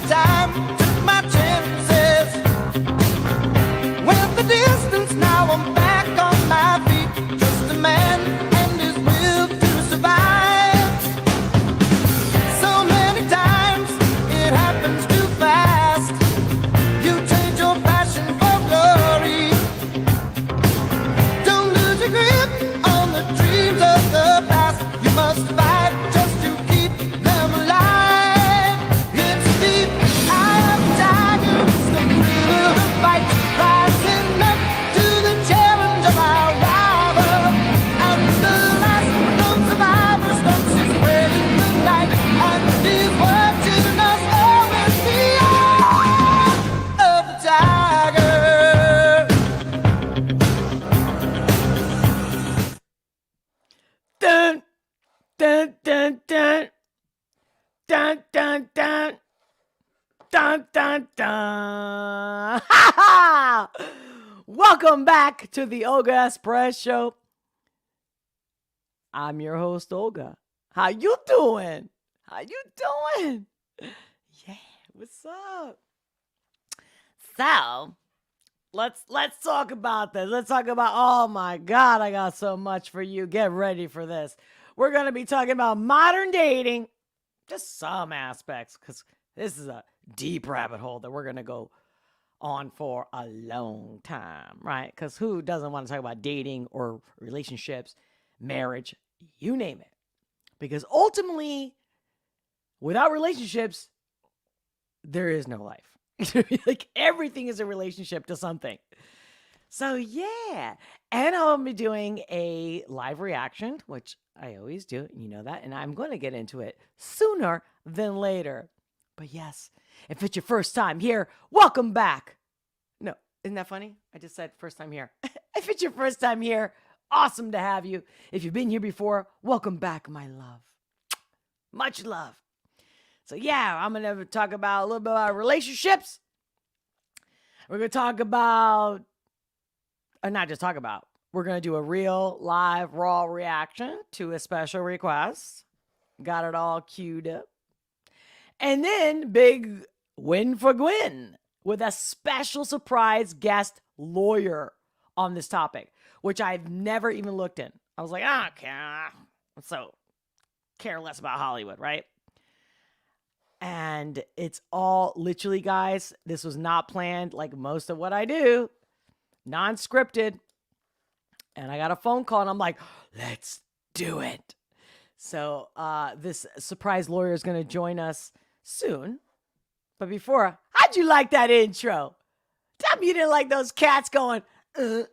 time, took my chances. Went the distance, now I'm back on my feet. Just a man and his will to survive. So many times it happens too fast. You change your passion for glory. Don't lose your grip on the dreams of the past. You must fight just to keep them alive. It's the eye of the tiger, it's the thrill of the fight, rising up to the challenge of our rival. And the last known survivor stalks his prey in the night, and he's watching us all with the eye of the tiger. Dun, dun, dun, dun. Dun, dun, dun. Dun, dun, dun. Ha ha! Welcome back to the Olga S Show. I'm your host, Olga. How you doing? How you doing? Yeah, what's up? So, let's talk about this. Let's talk about, oh my God, I got so much for you. Get ready for this. We're going to be talking about modern dating, just some aspects, because this is a deep rabbit hole that we're going to go on for a long time, right? Because who doesn't want to talk about dating or relationships, marriage, you name it? Because ultimately, without relationships, there is no life. Like everything is a relationship to something. So yeah, and I'll be doing a live reaction, which I always do, you know that, and I'm going to get into it sooner than later. But yes, if it's your first time here, welcome back. No, isn't that funny? I just said first time here. If it's your first time here, awesome to have you. If you've been here before, welcome back, my love. Much love. So yeah, I'm going to talk about a little bit about relationships. We're going to talk about, or not just talk about, we're going to do a real live raw reaction to a special request. Got it all queued up. And then big win for Gwyn with a special surprise guest lawyer on this topic, which I've never even looked in. I was like, I don't care. So care less about Hollywood, right? And it's all literally, guys, this was not planned like most of what I do. Non-scripted. And I got a phone call and I'm like, let's do it. So this surprise lawyer is going to join us soon. But before, how'd you like that intro? Tell me you didn't like those cats going, right?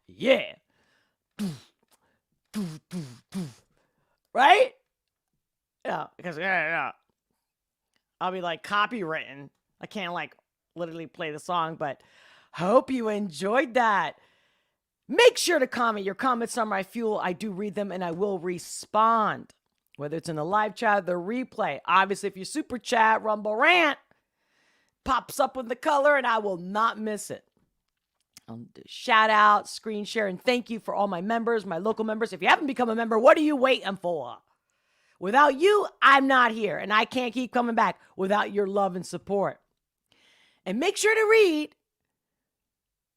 Yeah. Right? Yeah, because I'll be like copywritten. I can't like literally play the song, but hope you enjoyed that. Make sure to comment. Your comments are my fuel. I do read them and I will respond, whether it's in the live chat, the replay. Obviously, if you super chat, Rumble Rant pops up with the color and I will not miss it. I'll do shout out, screen share, and thank you for all my members, my local members. If you haven't become a member, what are you waiting for? Without you, I'm not here, and I can't keep coming back without your love and support. And make sure to read.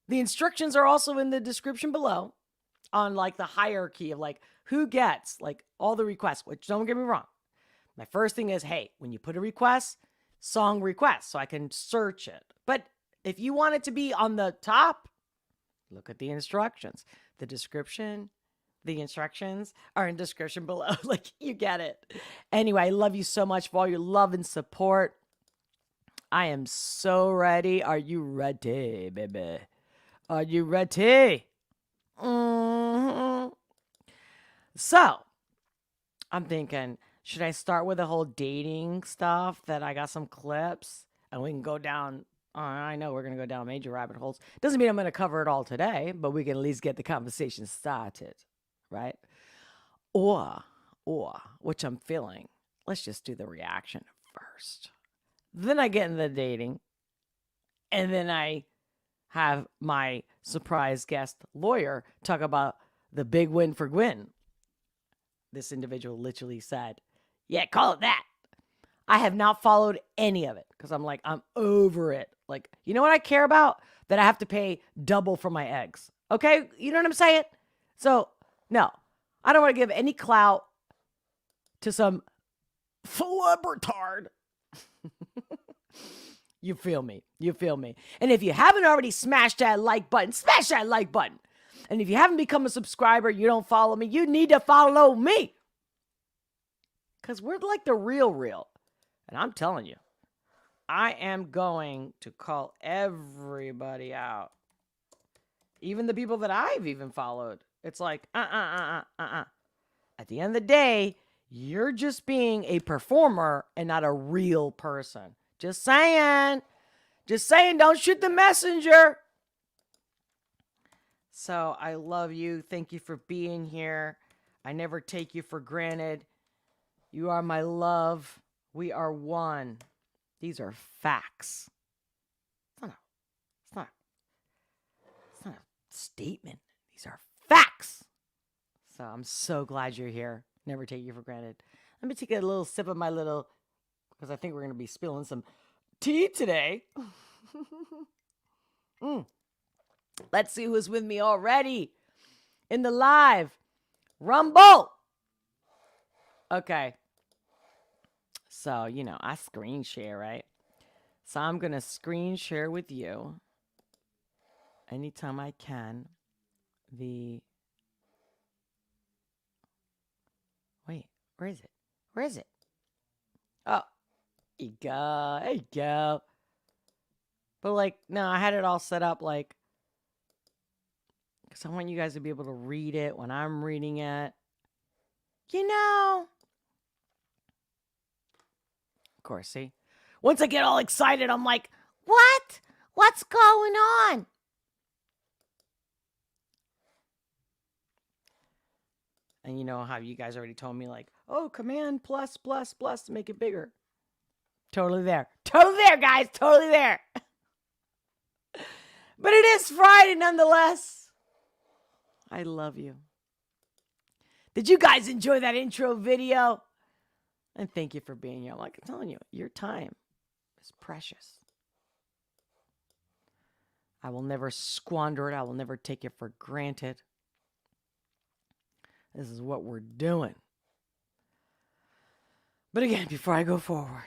The instructions are also in the description below on like the hierarchy of like who gets like all the requests, which don't get me wrong. My first thing is, hey, when you put a request, song request, so I can search it. But if you want it to be on the top, look at the instructions. The description, the instructions are in description below. Like, you get it. Anyway, I love you so much for all your love and support. I am so ready. Are you ready, baby? Are you ready? Mm-hmm. So, I'm thinking, should I start with the whole dating stuff that I got some clips and we can go down? I know we're going to go down major rabbit holes. Doesn't mean I'm going to cover it all today, but we can at least get the conversation started, right? Or, which I'm feeling, let's just do the reaction first. Then I get into the dating, and then I have my surprise guest lawyer talk about the big win for Gwyn. This individual literally said, yeah, call it that. I have not followed any of it because I'm like, I'm over it. Like, you know what I care about? That I have to pay double for my eggs. Okay? You know what I'm saying? So, no. I don't want to give any clout to some celebritard. You feel me? You feel me? And if you haven't already smashed that like button, smash that like button. And if you haven't become a subscriber, you don't follow me, you need to follow me. Because we're like the real. And I'm telling you, I am going to call everybody out. Even the people that I've even followed. It's like, At the end of the day, you're just being a performer and not a real person. Just saying. Just saying, don't shoot the messenger. So I love you. Thank you for being here. I never take you for granted. You are my love. We are one. These are facts. It's not a statement. These are facts. So I'm so glad you're here. Never take you for granted. Let me take a little sip of my little, because I think we're going to be spilling some tea today. Let's see who's with me already in the live Rumble. Okay. So, you know, I screen share, right? So I'm going to screen share with you anytime I can Wait, where is it? Where is it? Oh, there you go. There you go. But like, no, I had it all set up like, because I want you guys to be able to read it when I'm reading it. You know. Of course, see? Once I get all excited, I'm like, what? What's going on? And you know how you guys already told me, like, oh, command plus to make it bigger. Totally there. Totally there, guys. Totally there. But it is Friday nonetheless. I love you. Did you guys enjoy that intro video? And thank you for being here. Like I'm telling you, your time is precious. I will never squander it. I will never take it for granted. This is what we're doing. But again, before I go forward,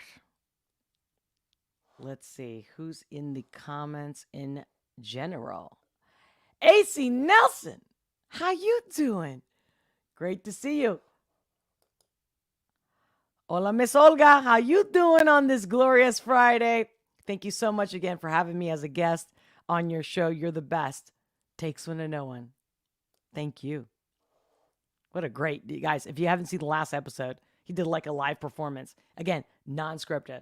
let's see who's in the comments in general. AC Nelson, how you doing? Great to see you. Hola, Miss Olga, how you doing on this glorious Friday? Thank you so much again for having me as a guest on your show. You're the best. Takes one to know one. Thank you. What a great, you guys, if you haven't seen the last episode, he did like a live performance. Again, non-scripted.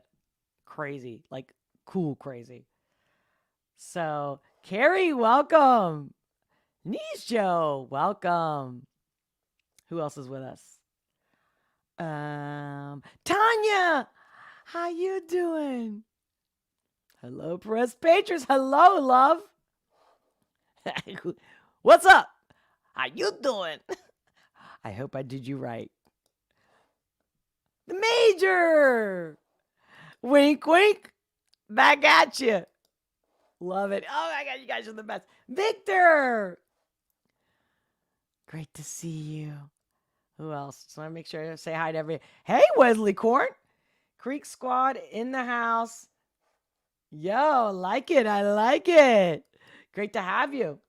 Crazy, like cool crazy. So, Carrie, welcome. Nisho, welcome. Who else is with us? Tanya, how you doing? Hello, Pérez Patrons. Hello, love. What's up? How you doing? I hope I did you right. The Major. Wink, wink. Back at you. Love it. Oh my God, you guys are the best. Victor. Great to see you. Who else? Just want to make sure I say hi to everybody. Hey, Wesley Corn. Creek Squad in the house. Yo, I like it. I like it. Great to have you.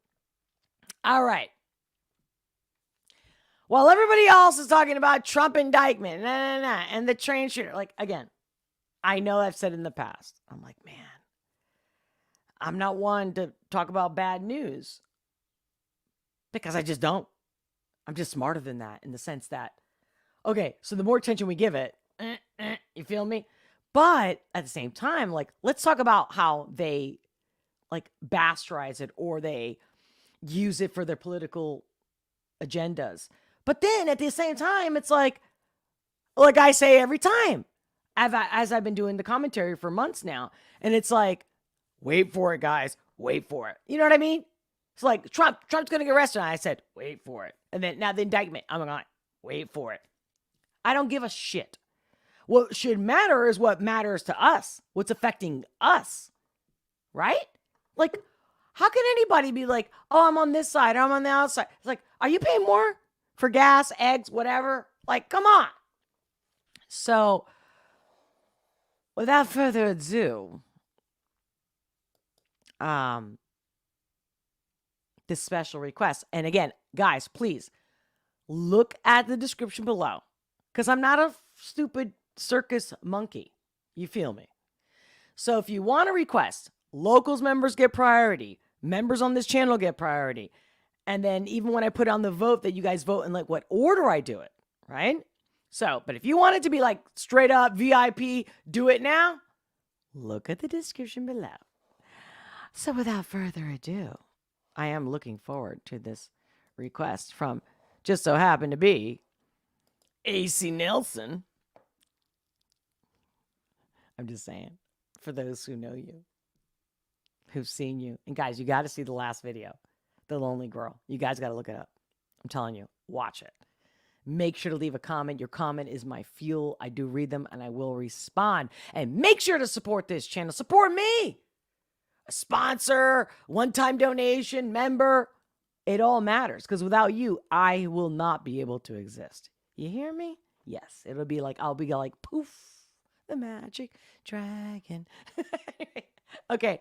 All right. While everybody else is talking about Trump indictment, and the train shooter, like, again, I know I've said in the past, I'm like, man, I'm not one to talk about bad news because I just don't. I'm just smarter than that in the sense that, okay, so the more attention we give it, you feel me? But at the same time, like, let's talk about how they, like, bastardize it or they use it for their political agendas. But then at the same time, it's like I say every time, as I've been doing the commentary for months now, and it's like, wait for it, guys, wait for it. You know what I mean? It's like Trump's going to get arrested. And I said, wait for it. And then now the indictment, I'm like, Wait for it. I don't give a shit. What should matter is what matters to us, what's affecting us, right? Like, how can anybody be like, oh, I'm on this side, or I'm on the outside? It's like, are you paying more for gas, eggs, whatever? Like, come on. So, without further ado, this special request. And again, guys, please look at the description below, because I'm not a stupid circus monkey. You feel me? So if you want to request, locals members get priority. Members on this channel get priority. And then even when I put on the vote, that you guys vote in like what order I do it, right? So, but if you want it to be like straight up VIP, do it now, look at the description below. So without further ado, I am looking forward to this request from, just so happened to be, AC Nelson. I'm just saying, for those who know you, who've seen you. And guys, you got to see the last video, The Lonely Girl. You guys got to look it up. I'm telling you, watch it. Make sure to leave a comment. Your comment is my fuel. I do read them and I will respond. And make sure to support this channel. Support me. A sponsor, one-time donation, member. It all matters, because without you, I will not be able to exist. You hear me? Yes. It'll be like, I'll be like, poof, the magic dragon. Okay.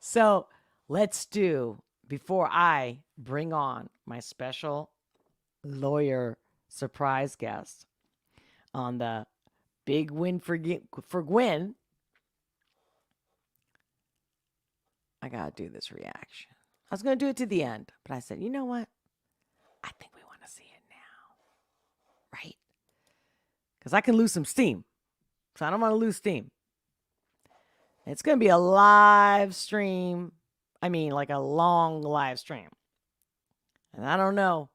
So let's do, before I bring on my special lawyer surprise guest on the big win for Gwyn, I gotta do this reaction. I was gonna do it to the end, but I said, you know what? I think we want to see it now, right? Because I can lose some steam, so I don't want to lose steam. It's gonna be a live stream. I mean, like a long live stream, and I don't know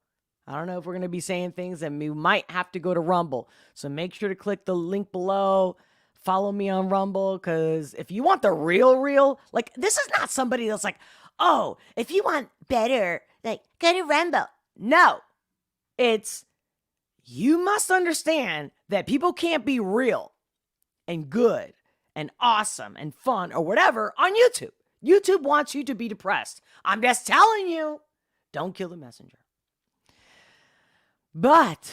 if we're going to be saying things, and we might have to go to Rumble. So make sure to click the link below. Follow me on Rumble, because if you want the real, like, this is not somebody that's like, oh, if you want better, like, go to Rumble. No. It's, you must understand that people can't be real and good and awesome and fun or whatever on YouTube. YouTube wants you to be depressed. I'm just telling you, don't kill the messenger. But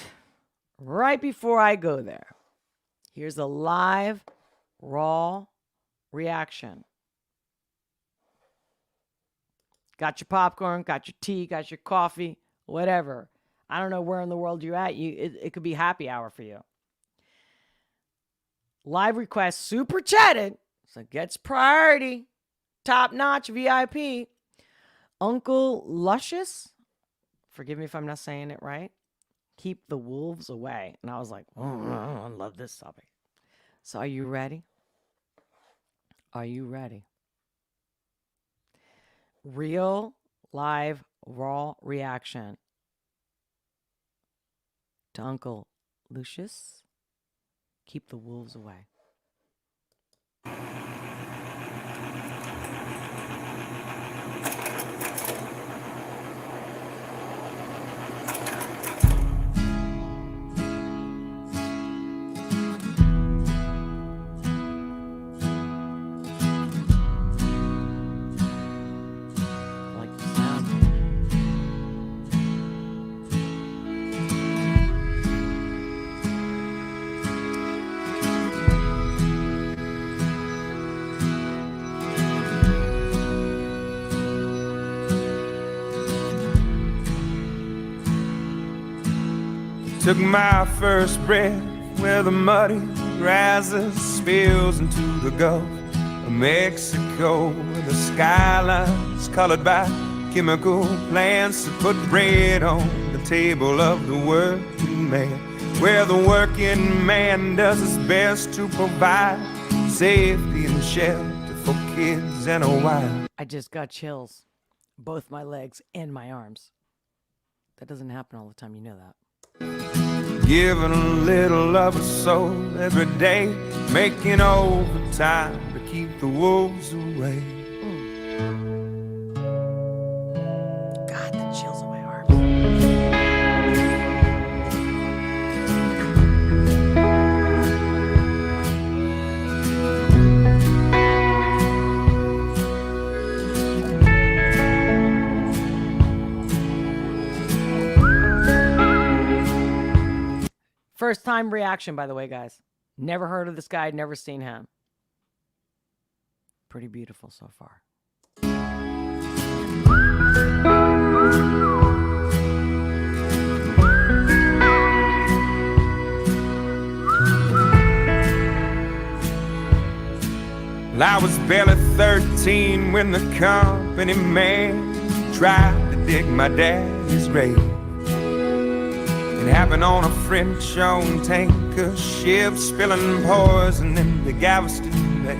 right before I go there, here's a live, raw reaction. Got your popcorn, got your tea, got your coffee, whatever. I don't know where in the world you're at. It could be happy hour for you. Live request, super chatted, so gets priority. Top notch VIP. Uncle Lucius, forgive me if I'm not saying it right. Keep the wolves away. And I was like, oh, I love this topic. So are you ready? Are you ready? Real, live, raw reaction to Uncle Lucius. Keep the wolves away. Took my first breath where the muddy rises, spills into the Gulf of Mexico, where the skyline's colored by chemical plants that put bread on the table of the working man, where the working man does his best to provide safety and shelter for kids and a wife. I just got chills, both my legs and my arms. That doesn't happen all the time, you know that. Giving a little of a soul every day, making overtime to keep the wolves away. God, the chills on my arms. First time reaction, by the way, guys. Never heard of this guy, never seen him. Pretty beautiful so far. Well, I was barely 13 when the company man tried to dig my daddy's grave. It happened on a French-owned tanker ship, spilling poison into Galveston Bay.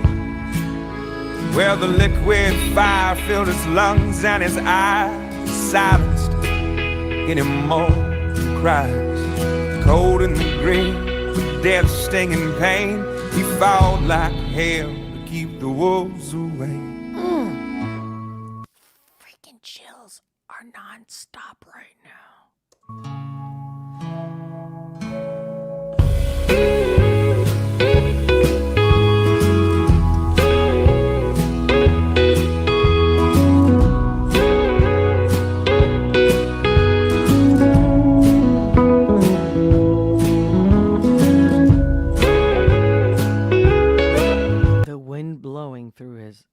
Well, the liquid fire filled his lungs and his eyes silenced any more cries. Cold in the grave, with death stinging pain, he fought like hell to keep the wolves away. Freaking chills are non-stop right now. The wind blowing through his...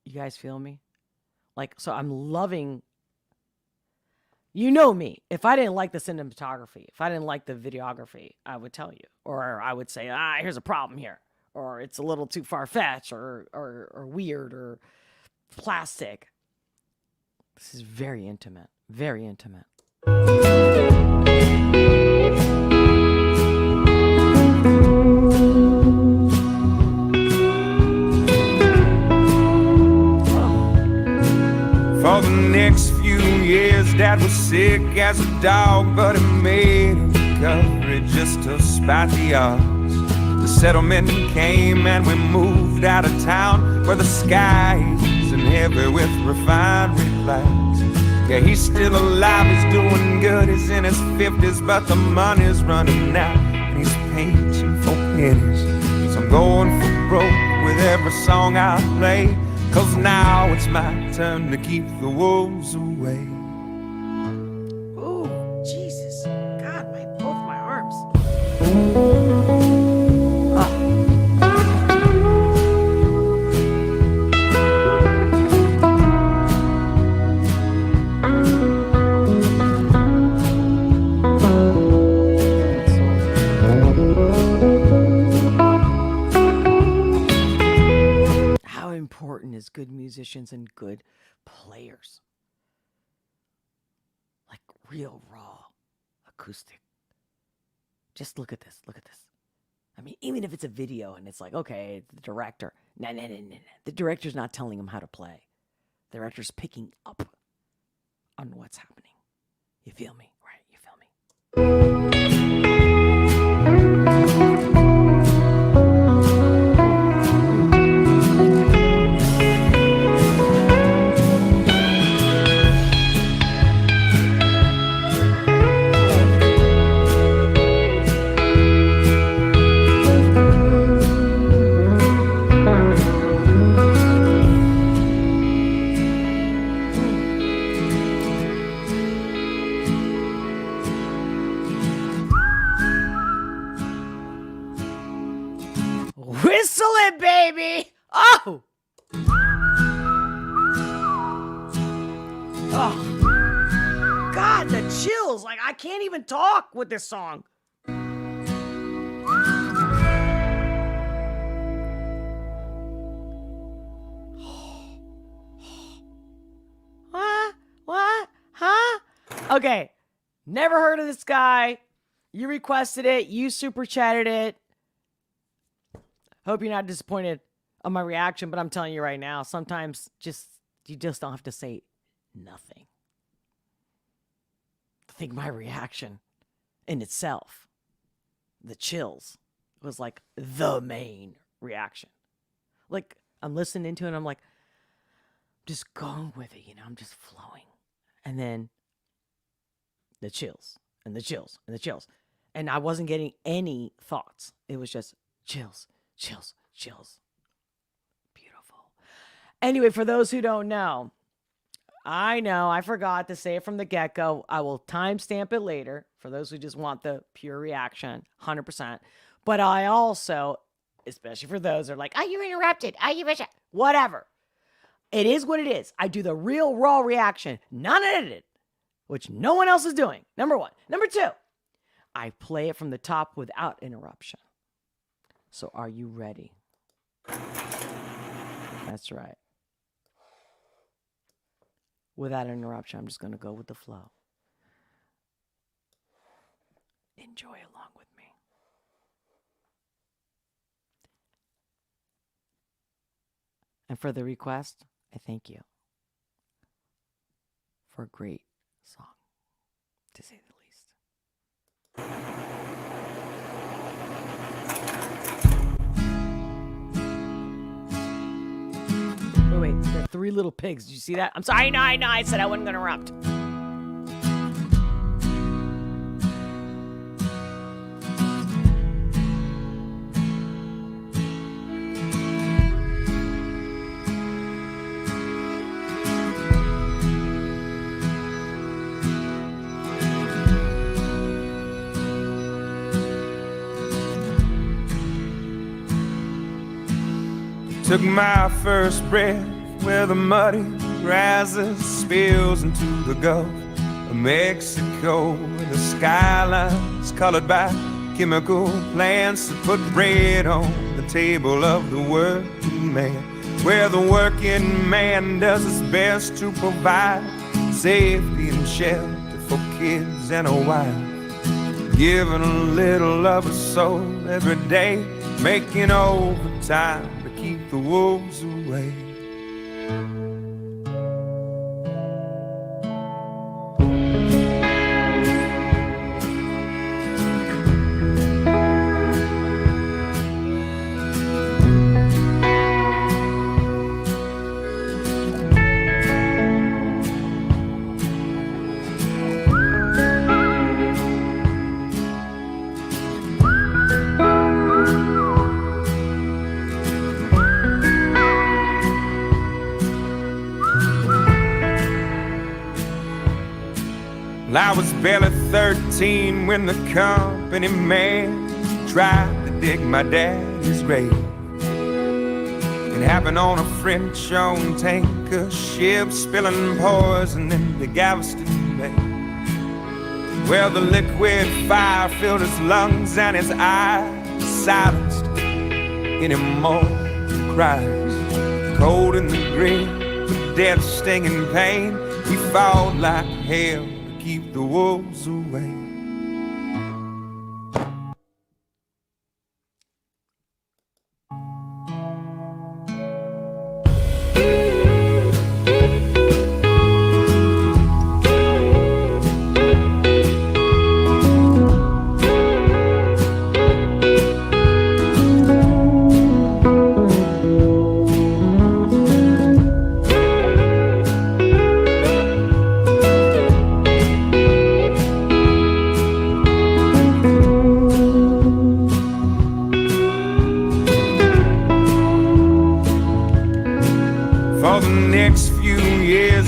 You guys feel me? Like, so I'm loving... You know me. If I didn't like the cinematography, if I didn't like the videography, I would tell you. Or I would say, here's a problem here. Or it's a little too far-fetched or weird or plastic. This is very intimate. Very intimate. For the next few years, Dad was sick as a dog, but he made recovery just to spite the odds. The settlement came and we moved out of town, where the sky isn't heavy with refinery clouds. Yeah, he's still alive, he's doing good, he's in his 50s, but the money's running out, and he's painting for pennies. So I'm going for broke with every song I play, 'cause now it's my turn to keep the wolves away. Ooh, Jesus. God, both my arms. How important is good musicians and good players? Like real raw acoustic. Just look at this. Look at this. I mean, even if it's a video and it's like, okay, the director. No. The director's not telling him how to play. The director's picking up on what's happening. You feel me? Right? You feel me? Whistle it, baby! Oh! Oh. God, the chills. Like, I can't even talk with this song. What? Huh? Okay. Never heard of this guy. You requested it. You super chatted it. Hope you're not disappointed on my reaction, but I'm telling you right now, sometimes you just don't have to say nothing. I think my reaction in itself, the chills, was like the main reaction. Like, I'm listening to it and I'm like, just going with it, I'm just flowing. And then the chills and the chills and the chills. And I wasn't getting any thoughts. It was just chills. Chills, chills. Beautiful. Anyway, for those who don't know, I forgot to say it from the get-go. I will timestamp it later. For those who just want the pure reaction, 100%. But I also, especially for those who are like, "Oh, you interrupted. Oh, you wish whatever." It is what it is. I do the real raw reaction, non-edited, which no one else is doing. Number one. Number two, I play it from the top without interruption. So are you ready? That's right. Without interruption, I'm just going to go with the flow. Enjoy along with me. And for the request, I thank you for a great song, to say the least. Oh, wait, there are 3 little pigs. Did you see that? I'm sorry. I know. I said I wasn't going to interrupt. Took my first breath where the muddy rises, spills into the Gulf of Mexico, where the skyline's colored by chemical plants that put bread on the table of the working man, where the working man does his best to provide safety and shelter for kids and a wife, giving a little of a soul every day, making overtime to keep the wolves away. I was barely 13 when the company man tried to dig my daddy's grave. It happened on a French-owned tanker ship, spilling poison into Galveston Bay, where the liquid fire filled his lungs and his eyes silenced any more cries. Cold in the grave, with death stinging pain, we fought like hell, keep the wolves away.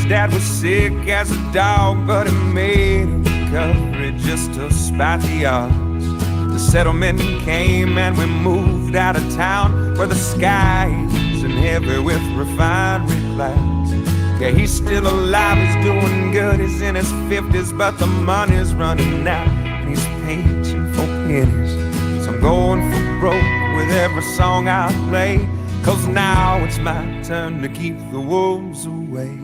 Dad was sick as a dog, but he made a recovery just to spite the odds. The settlement came and we moved out of town, where the sky isn't heavy with refinery clouds. Yeah, he's still alive, he's doing good, he's in his 50s, but the money's running out and he's pinching for pennies. So I'm going for broke with every song I play, 'cause now it's my turn to keep the wolves away.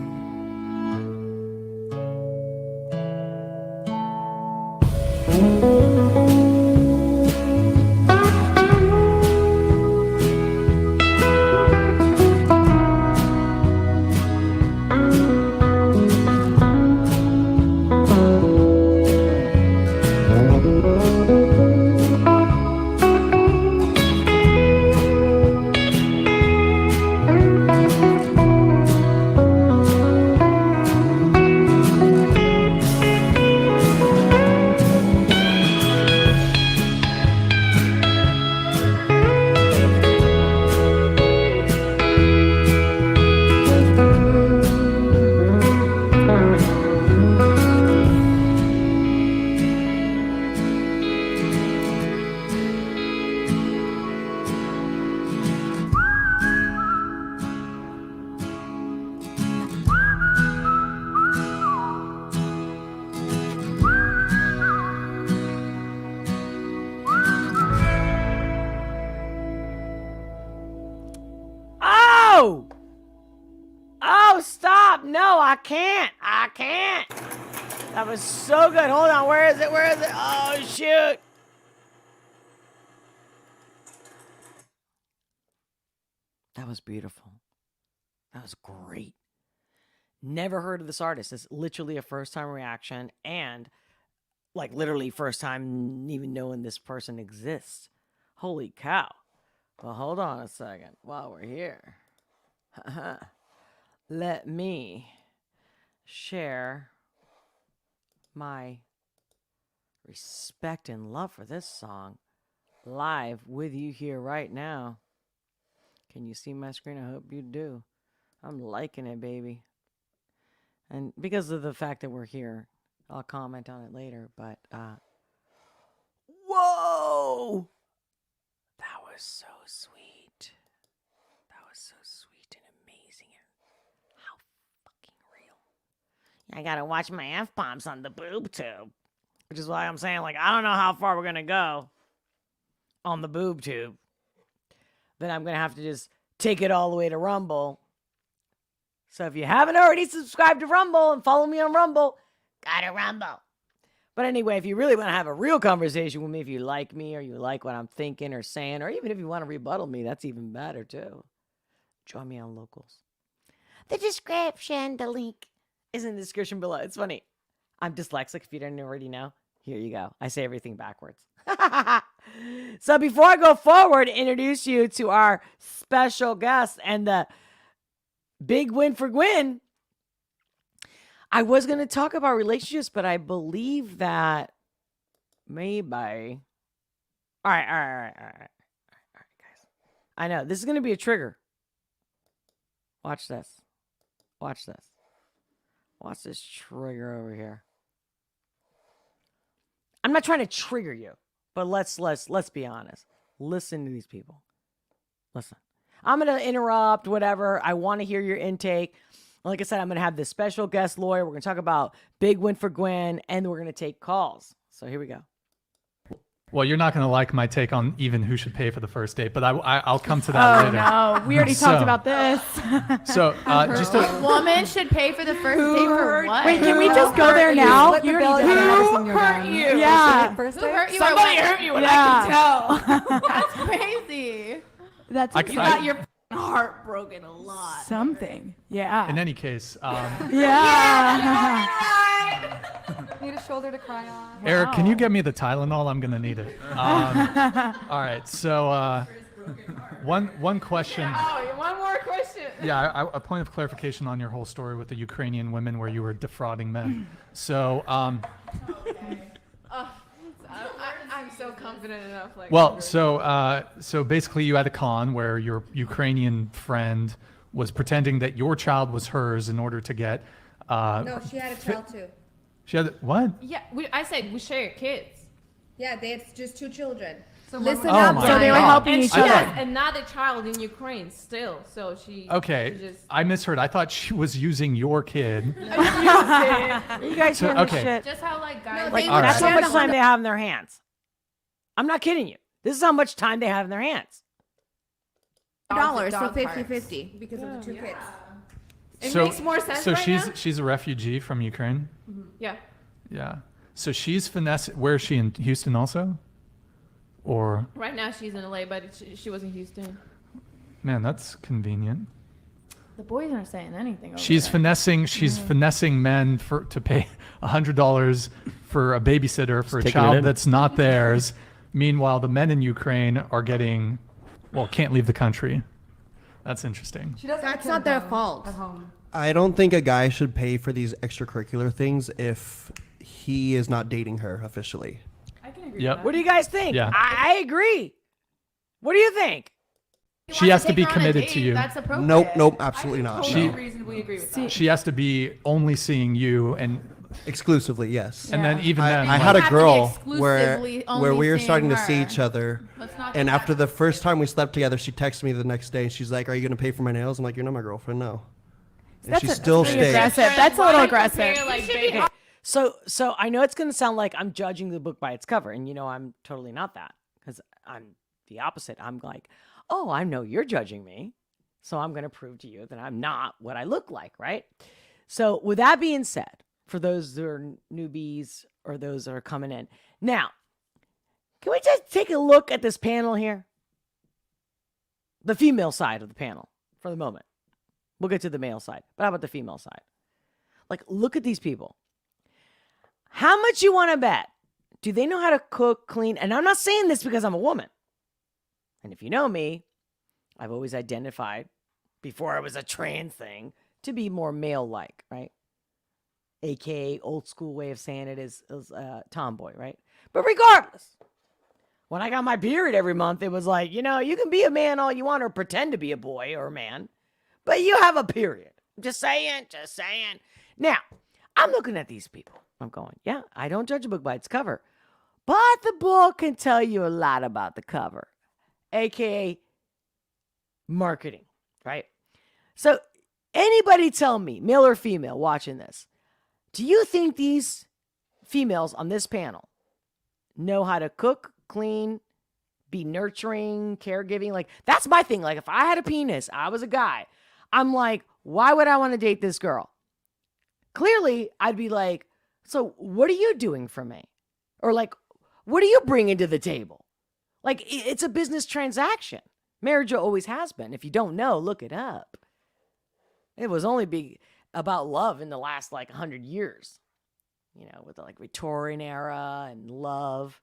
No, I can't. I can't. That was so good. Hold on. Where is it? Where is it? Oh, shoot. That was beautiful. That was great. Never heard of this artist. It's literally a first time reaction and like literally first time even knowing this person exists. Holy cow. Well, hold on a second while we're here. Let me share my respect and love for this song live with you here right now. Can you see my screen? I hope you do. I'm liking it, baby. And because of the fact that we're here, I'll comment on it later, but whoa! That was so sweet. That was so sweet and amazing and how fucking real. I gotta watch my F-bombs on the boob tube. Which is why I'm saying, like, I don't know how far we're gonna go on the boob tube. Then I'm gonna have to just take it all the way to Rumble. So if you haven't already subscribed to Rumble and follow me on Rumble, gotta Rumble. But anyway, if you really want to have a real conversation with me, if you like me or you like what I'm thinking or saying, or even if you want to rebuttal me, that's even better too. Join me on Locals. The description, the link is in the description below. It's funny. I'm dyslexic if you didn't already know. Here you go. I say everything backwards. So before I go forward, introduce you to our special guest and the big win for Gwyn. I was going to talk about relationships, but I believe that maybe. All right, guys. I know this is going to be a trigger. Watch this. Watch this. Watch this trigger over here. I'm not trying to trigger you, but let's be honest. Listen to these people. Listen. I'm going to interrupt, whatever. I want to hear your intake. Like I said, I'm going to have this special guest lawyer. We're going to talk about big win for Gwyn, and we're going to take calls. So here we go. Well, you're not going to like my take on even who should pay for the first date, but I'll come to that later. Oh, no. We already talked about this. So just A woman should pay for the first date for what? Wait, can we just go there now? Split the bill, you gotta have a senior hurt done. you? Yeah. Who hurt you? Somebody hurt you, and Yeah. I can tell. That's crazy. That's You got your heart broken a lot. something. Yeah. in any case, Yeah. Need a shoulder to cry on. Eric, can you get me the Tylenol? I'm going to need it. All right. So one question. Oh, one more question. Yeah, a point of clarification on your whole story with the Ukrainian women where you were defrauding men. So, I'm so confident enough. Like, well, so basically you had a con where your Ukrainian friend was pretending that your child was hers in order to get. No, she had a child too. She had what? yeah, I said we share kids. Yeah, they had just 2 children. So Listen Oh up. my So they were God. helping And each she other. has another child in Ukraine still. So she. Okay, She just, I misheard. I thought she was using your kid. You guys So- hearing this okay. shit? just how like guys. No, Like, they All that's right. how much time they have in their hands. I'm not kidding you. This is how much time they have in their hands. $50, so Dog parks. 50-50 because of the 2 kids. It so, makes more sense So right now. she's a refugee from Ukraine. Yeah. Yeah. So she's finessing. Where is she, in Houston also? Or Right now she's in LA, but she was in Houston. man, that's convenient. The boys aren't saying anything. Over She's there. finessing. She's finessing men to pay $100 for a babysitter for a taking it child in. that's not theirs. Meanwhile, the men in Ukraine are getting, can't leave the country. That's interesting. That's not their fault. I don't think a guy should pay for these extracurricular things if he is not dating her officially. I can agree. Yep. With What do you guys think? Yeah. I agree. What do you think? that. She has to Take be her on a committed date, to you. That's appropriate. Nope, absolutely not. She- No. reasonably agree with that. She has to be only seeing you, and Exclusively, yes. then even then, I like- had a have to be girl exclusively where only we were seeing starting to see her. each other, Let's not and do after that. the first time we slept together, she texted me the next day, and she's like, "Are you gonna pay for my nails?" I'm like, "You're not my girlfriend, no." And she still pretty stayed. aggressive. That's a little aggressive. Compare, like, baby. Okay. So I know it's going to sound like I'm judging the book by its cover, and I'm totally not that, because I'm the opposite. I'm like, oh, I know you're judging me, so I'm going to prove to you that I'm not what I look like, right? So with that being said, for those that are newbies or those that are coming in, now, can we just take a look at this panel here? The female side of the panel for the moment. We'll get to the male side. But how about the female side? Like, look at these people. How much you want to bet? Do they know how to cook, clean? And I'm not saying this because I'm a woman. And if you know me, I've always identified, before I was a trans thing, to be more male-like, right? AKA old school way of saying it is tomboy, right? But regardless, when I got my period every month, it was like, you know, you can be a man all you want or pretend to be a boy or a man, but you have a period. Just saying. Now, I'm looking at these people. I'm going, yeah, I don't judge a book by its cover, but the book can tell you a lot about the cover, AKA marketing, right? So anybody tell me, male or female watching this, do you think these females on this panel know how to cook, clean, be nurturing, caregiving? Like, that's my thing. Like, if I had a penis, I was a guy, I'm like, why would I want to date this girl? Clearly, I'd be like, so what are you doing for me? Or like, what are you bringing to the table? Like, it's a business transaction. Marriage always has been. If you don't know, look it up. It was only about love in the last like 100 years, you know, with the like Victorian era and love.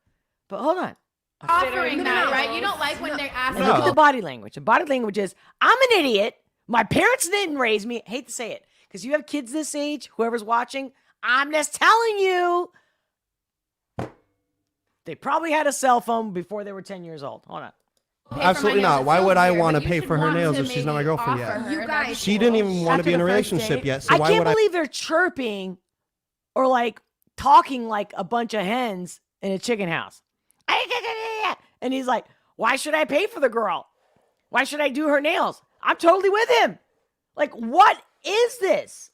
But hold on. Offering that, right? You don't like when they're And asking. look at the body language. The body language is, I'm an idiot. My parents didn't raise me. I hate to say it, because you have kids this age, whoever's watching, I'm just telling you. They probably had a cell phone before they were 10 years old. Hold on. Absolutely not. Why would I want to But you pay should for her want nails to if she's not my maybe girlfriend offer yet? her. You That'd guys- be She cool. didn't even want to After be in a the first relationship date? yet. So I why can't would I? believe they're chirping or like talking like a bunch of hens in a chicken house. And he's like, why should I pay for the girl? Why should I do her nails? I'm totally with him. Like, what is this?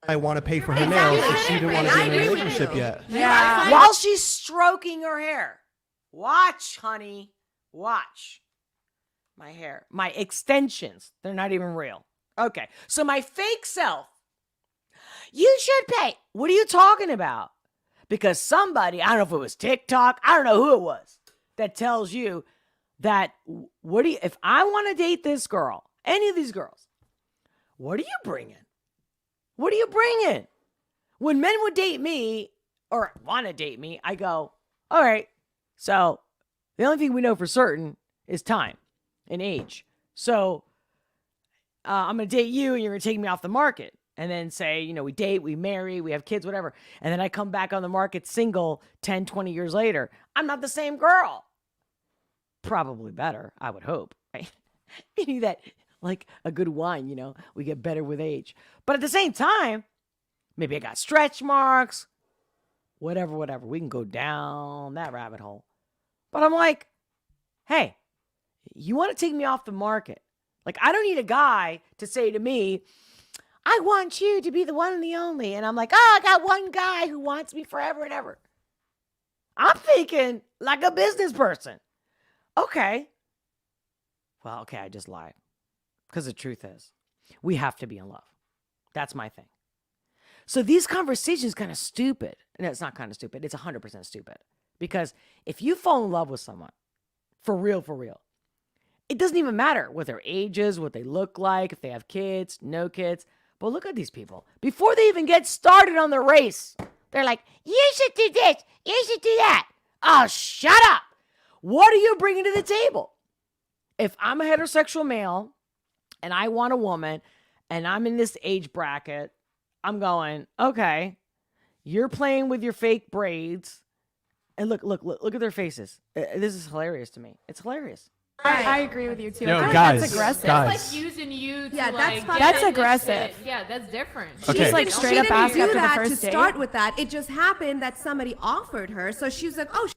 I want to pay for her nails if she didn't want to be in a relationship yet. Yeah. While she's stroking her hair. Watch, honey. Watch. My hair. My extensions. They're not even real. Okay. So my fake self. You should pay. What are you talking about? Because somebody, I don't know if it was TikTok, I don't know who it was, that tells you that, if I want to date this girl, any of these girls, what are you bringing? What are you bringing? When men would date me or want to date me, I go, all right, so the only thing we know for certain is time and age. So I'm going to date you and you're going to take me off the market. And then say, you know, we date, we marry, we have kids, whatever. And then I come back on the market single 10, 20 years later. I'm not the same girl. Probably better, I would hope, right? Meaning that, like a good wine, you know, we get better with age. But at the same time, maybe I got stretch marks, whatever. We can go down that rabbit hole. But I'm like, hey, you want to take me off the market? Like, I don't need a guy to say to me, I want you to be the one and the only. And I'm like, oh, I got one guy who wants me forever and ever. I'm thinking like a business person. Okay. Well, okay, I just lied. Because the truth is, we have to be in love. That's my thing. So these conversations kind of stupid. No, it's not kind of stupid. It's 100% stupid. Because if you fall in love with someone, for real, it doesn't even matter what their age is, what they look like, if they have kids, no kids. But look at these people. Before they even get started on the race, they're like, you should do this. You should do that. Oh, shut up. What are you bringing to the table? If I'm a heterosexual male and I want a woman and I'm in this age bracket, I'm going, okay, you're playing with your fake braids. And look at their faces. This is hilarious to me. It's hilarious. I agree with you too. No, I feel like guys, that's aggressive. guys. It's like using you to Yeah, that's like fucking- get That's into aggressive. shit. Yeah, that's different. Okay. Just like She straight up didn't ask do after the that first to date. start with that. It just happened that somebody offered her, so she was like, "Oh,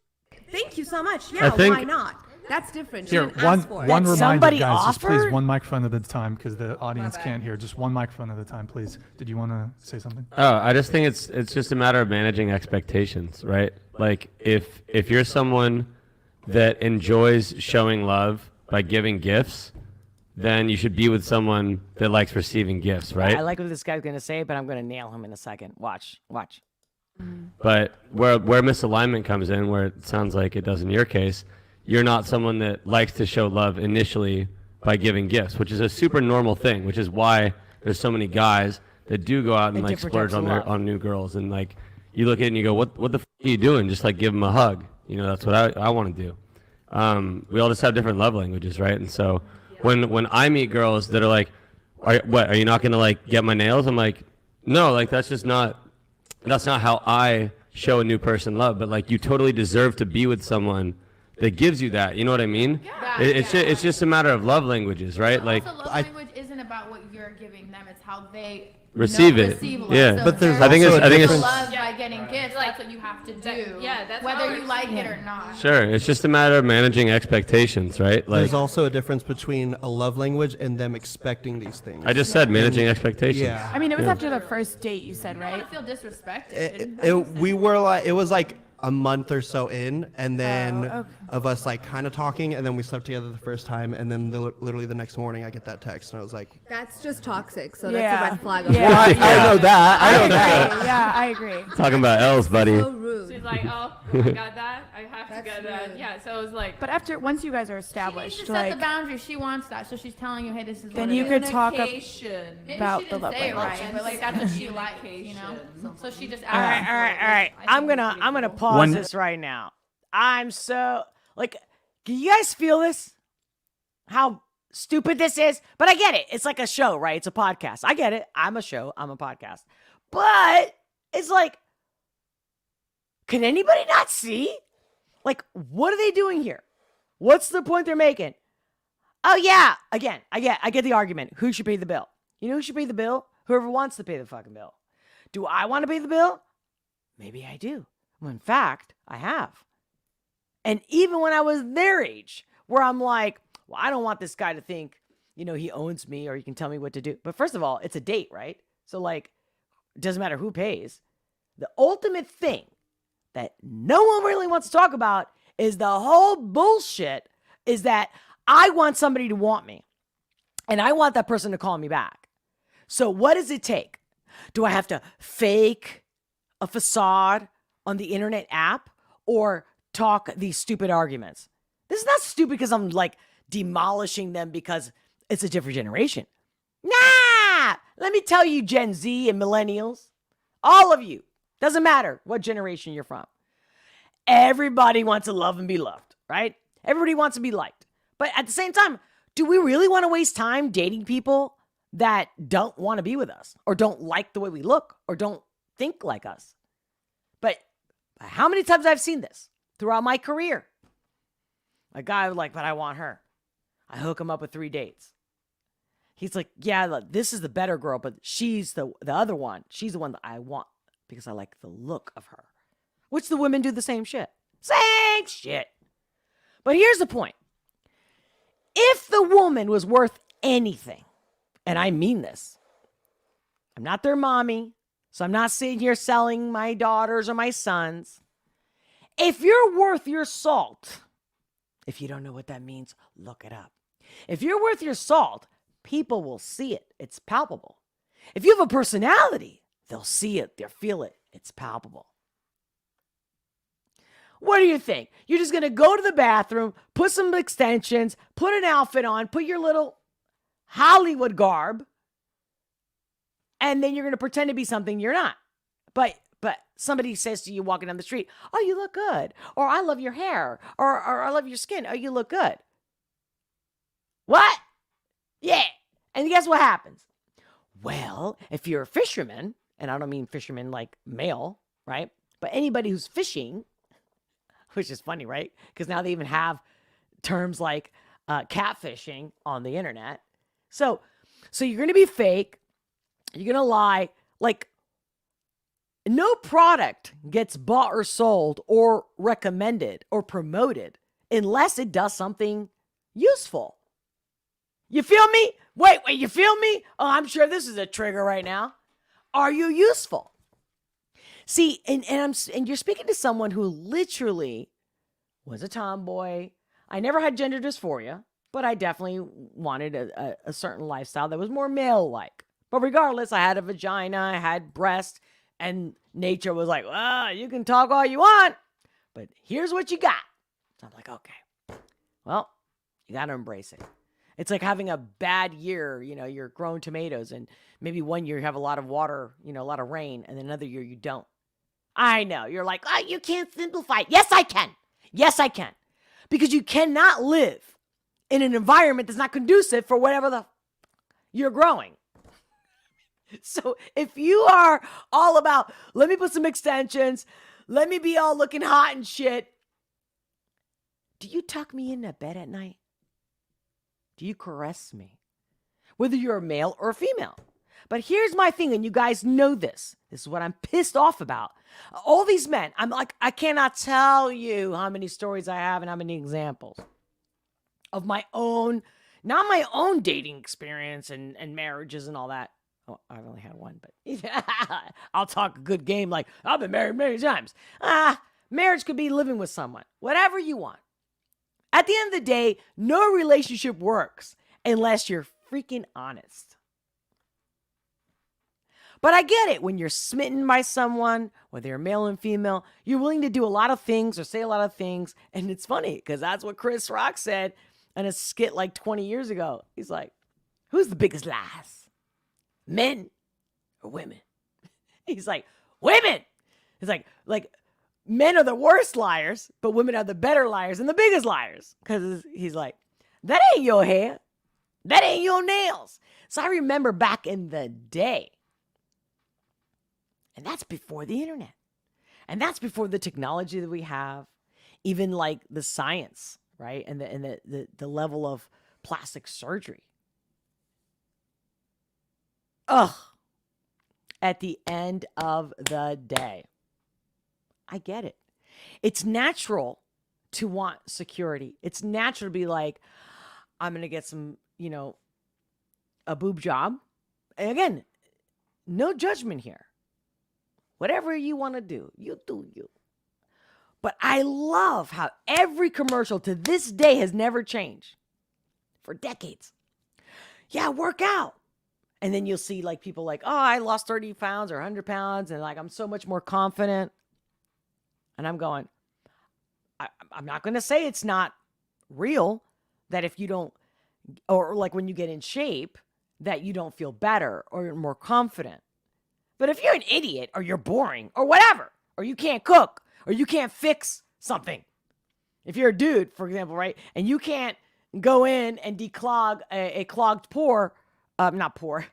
thank you so much. I Yeah, think- why not?" That's different. She Here, didn't one ask for it. reminder, somebody guys. Just please offered? one microphone at a time because the audience bad. can't hear. Just one microphone at a time, please. Did you want to say something? Oh, I just think it's just a matter of managing expectations, right? Like if you're someone that enjoys showing love by giving gifts, then you should be with someone that likes receiving gifts, right? I like what this guy's gonna say, but I'm gonna nail him in a second. Watch. But where misalignment comes in, where it sounds like it does in your case, you're not someone that likes to show love initially by giving gifts, which is a super normal thing, which is why there's so many guys that do go out and like different splurge types of love. on new girls, and like you look at it and you go, what the f- are you doing? Just like give them a hug. You know, that's what I want to do. We all just have different love languages, right? And so when I meet girls that are like, are you not gonna like get my nails? I'm like, no, like that's not how I show a new person love. But like you totally deserve to be with someone that gives you that. You know what I mean? Yeah. It's just a matter of love languages, right? Like Also, love language isn't about what you're giving them; it's how they receive it. receive love. Yeah. So But there's I think also it's a I think it's love by getting gifts. That's what you have to do. that's whether how you it's- like it or not. sure. It's just a matter of managing expectations, right? Like There's also a difference between a love language and them expecting these things. I just said, managing expectations. Yeah. I mean, it was Yeah. after the first date, you said, I don't right? want to feel disrespected. It was like a month or so in, and then okay. of us like kind of talking, and then we slept together the first time, and then literally the next morning I get that text, and I was like, That's just toxic. So Yeah. that's a red flag. Yeah. I know that. I know that. agree. Yeah, I agree. Talking about L's, buddy. So rude. She's like, oh, I got that. I have to That's get that. rude. Yeah. So it was like, But once you guys are She needs established, to set like, the boundary. She wants that, so she's telling you, hey, this is then what you it could is. talk Maybe about she the didn't love say it language. right, but like that's what she likes, you know. So she just All right. I'm gonna pause this right now. I'm so like, can you guys feel this? How stupid this is? But I get it. It's like a show, right? It's a podcast. I get it. I'm a show. I'm a podcast. But it's like, can anybody not see? Like, what are they doing here? What's the point they're making? Oh yeah. Again, I get the argument. Who should pay the bill? You know who should pay the bill? Whoever wants to pay the fucking bill. Do I want to pay the bill? Maybe I do. Well, in fact, I have. And even when I was their age, where I'm like, well, I don't want this guy to think, he owns me or he can tell me what to do. But first of all, it's a date, right? So like, it doesn't matter who pays. The ultimate thing that no one really wants to talk about is the whole bullshit is that I want somebody to want me. And I want that person to call me back. So what does it take? Do I have to fake a facade on the internet app or talk these stupid arguments? This is not stupid because I'm like demolishing them because it's a different generation. Nah! Let me tell you, Gen Z and millennials, all of you, doesn't matter what generation you're from. Everybody wants to love and be loved, right? Everybody wants to be liked. But at the same time, do we really want to waste time dating people that don't want to be with us or don't like the way we look or don't think like us? But how many times I've seen this throughout my career? A guy was like, but I want her. I hook him up with 3 dates. He's like, yeah, look, this is the better girl, but she's the other one. She's the one that I want because I like the look of her. Which the women do the same shit. Same shit. But here's the point. If the woman was worth anything, and I mean this, I'm not their mommy, so I'm not sitting here selling my daughters or my sons. If you're worth your salt, if you don't know what that means, look it up. If you're worth your salt, people will see it. It's palpable. If you have a personality, they'll see it. They'll feel it. It's palpable. What do you think? You're just going to go to the bathroom, put some extensions, put an outfit on, put your little Hollywood garb, and then you're going to pretend to be something you're not. But somebody says to you walking down the street, oh, you look good. Or I love your hair. Or I love your skin. Oh, you look good. What? Yeah. And guess what happens? Well, if you're a fisherman, and I don't mean fisherman like male, right? But anybody who's fishing, which is funny, right? Because now they even have terms like catfishing on the internet. So you're going to be fake. You're going to lie. Like, no product gets bought or sold or recommended or promoted unless it does something useful. You feel me? Wait, you feel me? Oh, I'm sure this is a trigger right now. Are you useful? See, and you're speaking to someone who literally was a tomboy. I never had gender dysphoria, But I definitely wanted a certain lifestyle that was more male-like. But regardless, I had a vagina, I had breasts, and nature was like, well, you can talk all you want, but here's what you got. So I'm like, okay, well, you got to embrace it. It's like having a bad year, you're growing tomatoes, and maybe one year you have a lot of water, a lot of rain, and then another year you don't. I know. You're like, oh, you can't simplify. Yes, I can. Yes, I can. Because you cannot live in an environment that's not conducive for whatever you're growing. So if you are all about, let me put some extensions, let me be all looking hot and shit, do you tuck me into bed at night? Do you caress me? Whether you're a male or a female. But here's my thing, and you guys know this. This is what I'm pissed off about. All these men, I'm like, I cannot tell you how many stories I have and how many examples of my own, not my own dating experience and marriages and all that. Oh, I've only had one, but I'll talk a good game like, I've been married many times. Marriage could be living with someone, whatever you want. At the end of the day, no relationship works unless you're freaking honest. But I get it. When you're smitten by someone, whether you're male and female, you're willing to do a lot of things or say a lot of things. And it's funny because that's what Chris Rock said in a skit like 20 years ago. He's like, who's the biggest lies? Men or women? He's like, women. He's like men are the worst liars, but women are the better liars and the biggest liars. Because he's like, that ain't your hair. That ain't your nails. So I remember back in the day, and that's before the internet. And that's before the technology that we have, even like the science, right? And the level of plastic surgery. Ugh. At the end of the day, I get it. It's natural to want security. It's natural to be like, I'm going to get some, a boob job. And again, no judgment here. Whatever you want to do, you do you. But I love how every commercial to this day has never changed for decades. Yeah, work out. And then you'll see like people like, oh, I lost 30 pounds or 100 pounds. And like, I'm so much more confident. And I'm going, I'm not going to say it's not real that if you don't, or like when you get in shape, that you don't feel better or you're more confident. But if you're an idiot or you're boring or whatever, or you can't cook or you can't fix something, if you're a dude, for example, right, and you can't go in and declog a clogged pore, not pore.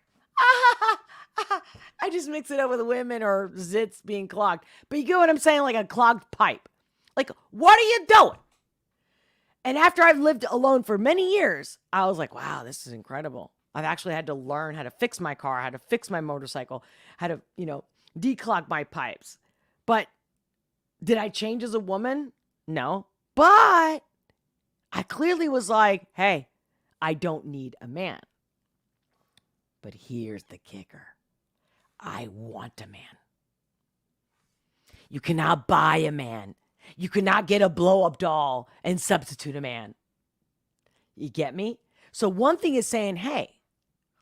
I just mix it up with women or zits being clogged. But you get what I'm saying? Like a clogged pipe. Like, what are you doing? And after I've lived alone for many years, I was like, wow, this is incredible. I've actually had to learn how to fix my car, how to fix my motorcycle, how to, declog my pipes. But did I change as a woman? No. But I clearly was like, hey, I don't need a man. But here's the kicker. I want a man. You cannot buy a man. You cannot get a blow-up doll and substitute a man. You get me? So one thing is saying, hey,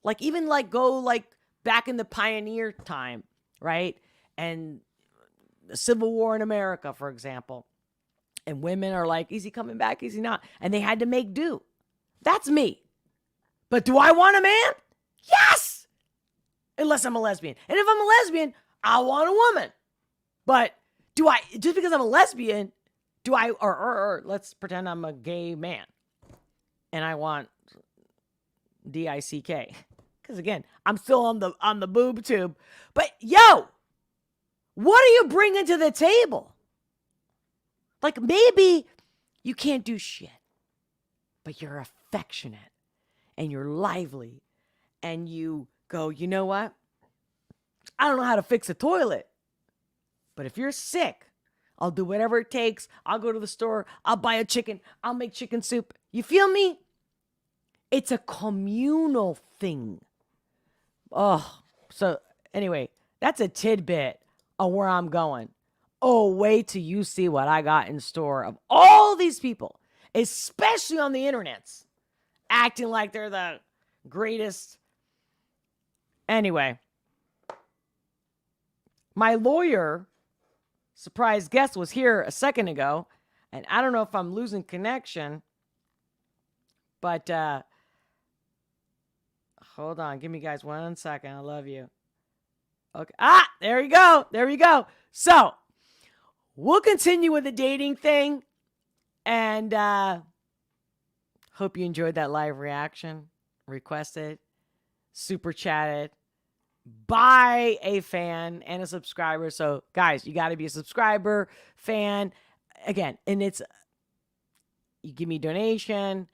like even like go like back in the pioneer time, right? And the Civil War in America, for example. And women are like, is he coming back? Is he not? And they had to make do. That's me. But do I want a man? Yes! Unless I'm a lesbian. And if I'm a lesbian, I want a woman. But do I, just because I'm a lesbian, do I, or let's pretend I'm a gay man and I want DICK. Because again, I'm still on the boob tube. But yo, what are you bringing to the table? Like maybe you can't do shit, but you're affectionate and you're lively and you go, you know what? I don't know how to fix a toilet, but if you're sick, I'll do whatever it takes. I'll go to the store. I'll buy a chicken. I'll make chicken soup. You feel me? It's a communal thing. Oh, so anyway, that's a tidbit of where I'm going. Oh, wait till you see what I got in store of all these people, especially on the internets. acting like they're the greatest. Anyway, my lawyer, surprise guest, was here a second ago, and I don't know if I'm losing connection, but hold on. Give me guys 1 second. I love you. Okay. There you go. There you go. So we'll continue with the dating thing, and hope you enjoyed that live reaction. Requested, super chatted by a fan and a subscriber. So guys, you got to be a subscriber, fan, again, and it's, you give me a donation,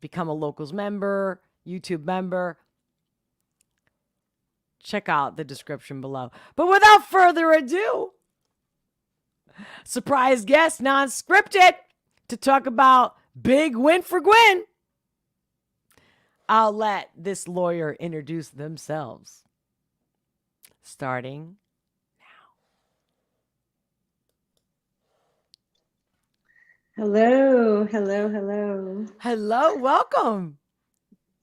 become a Locals member, YouTube member. Check out the description below. But without further ado, surprise guest, non-scripted, to talk about big win for Gwyn. I'll let this lawyer introduce themselves. Starting now. Hello, hello, hello. Hello, welcome.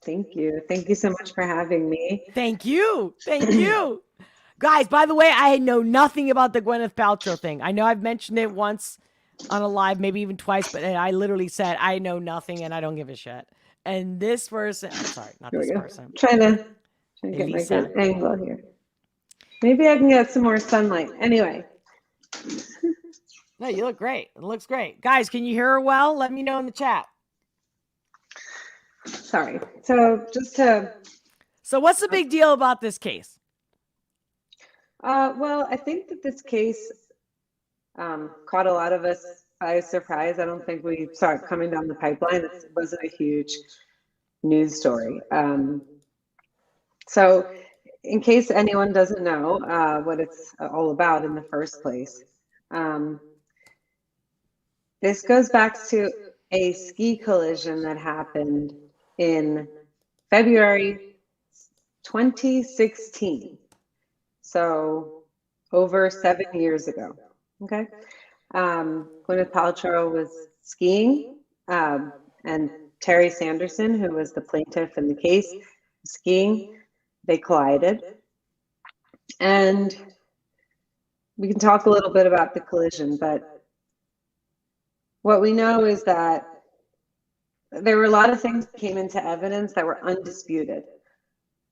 Thank you. Thank you so much for having me. Thank you. Thank you. Guys, by the way, I know nothing about the Gwyneth Paltrow thing. I know I've mentioned it once on a live, maybe even twice, but I literally said I know nothing and I don't give a shit. And this person, I'm sorry, not Here we this go. person. Trying to get my Elisa. good angle here. Maybe I can get some more sunlight. Anyway. No, you look great. It looks great. Guys, can you hear her well? Let me know in the chat. Sorry. So just to... So what's the big deal about this case? Well, I think that this case caught a lot of us by surprise. I don't think we saw it coming down the pipeline. It wasn't a huge news story. So in case anyone doesn't know what it's all about in the first place, this goes back to a ski collision that happened in February 2016. So over 7 years ago. Okay. Gwyneth Paltrow was skiing, and Terry Sanderson, who was the plaintiff in the case, skiing. They collided. And we can talk a little bit about the collision, but what we know is that there were a lot of things that came into evidence that were undisputed.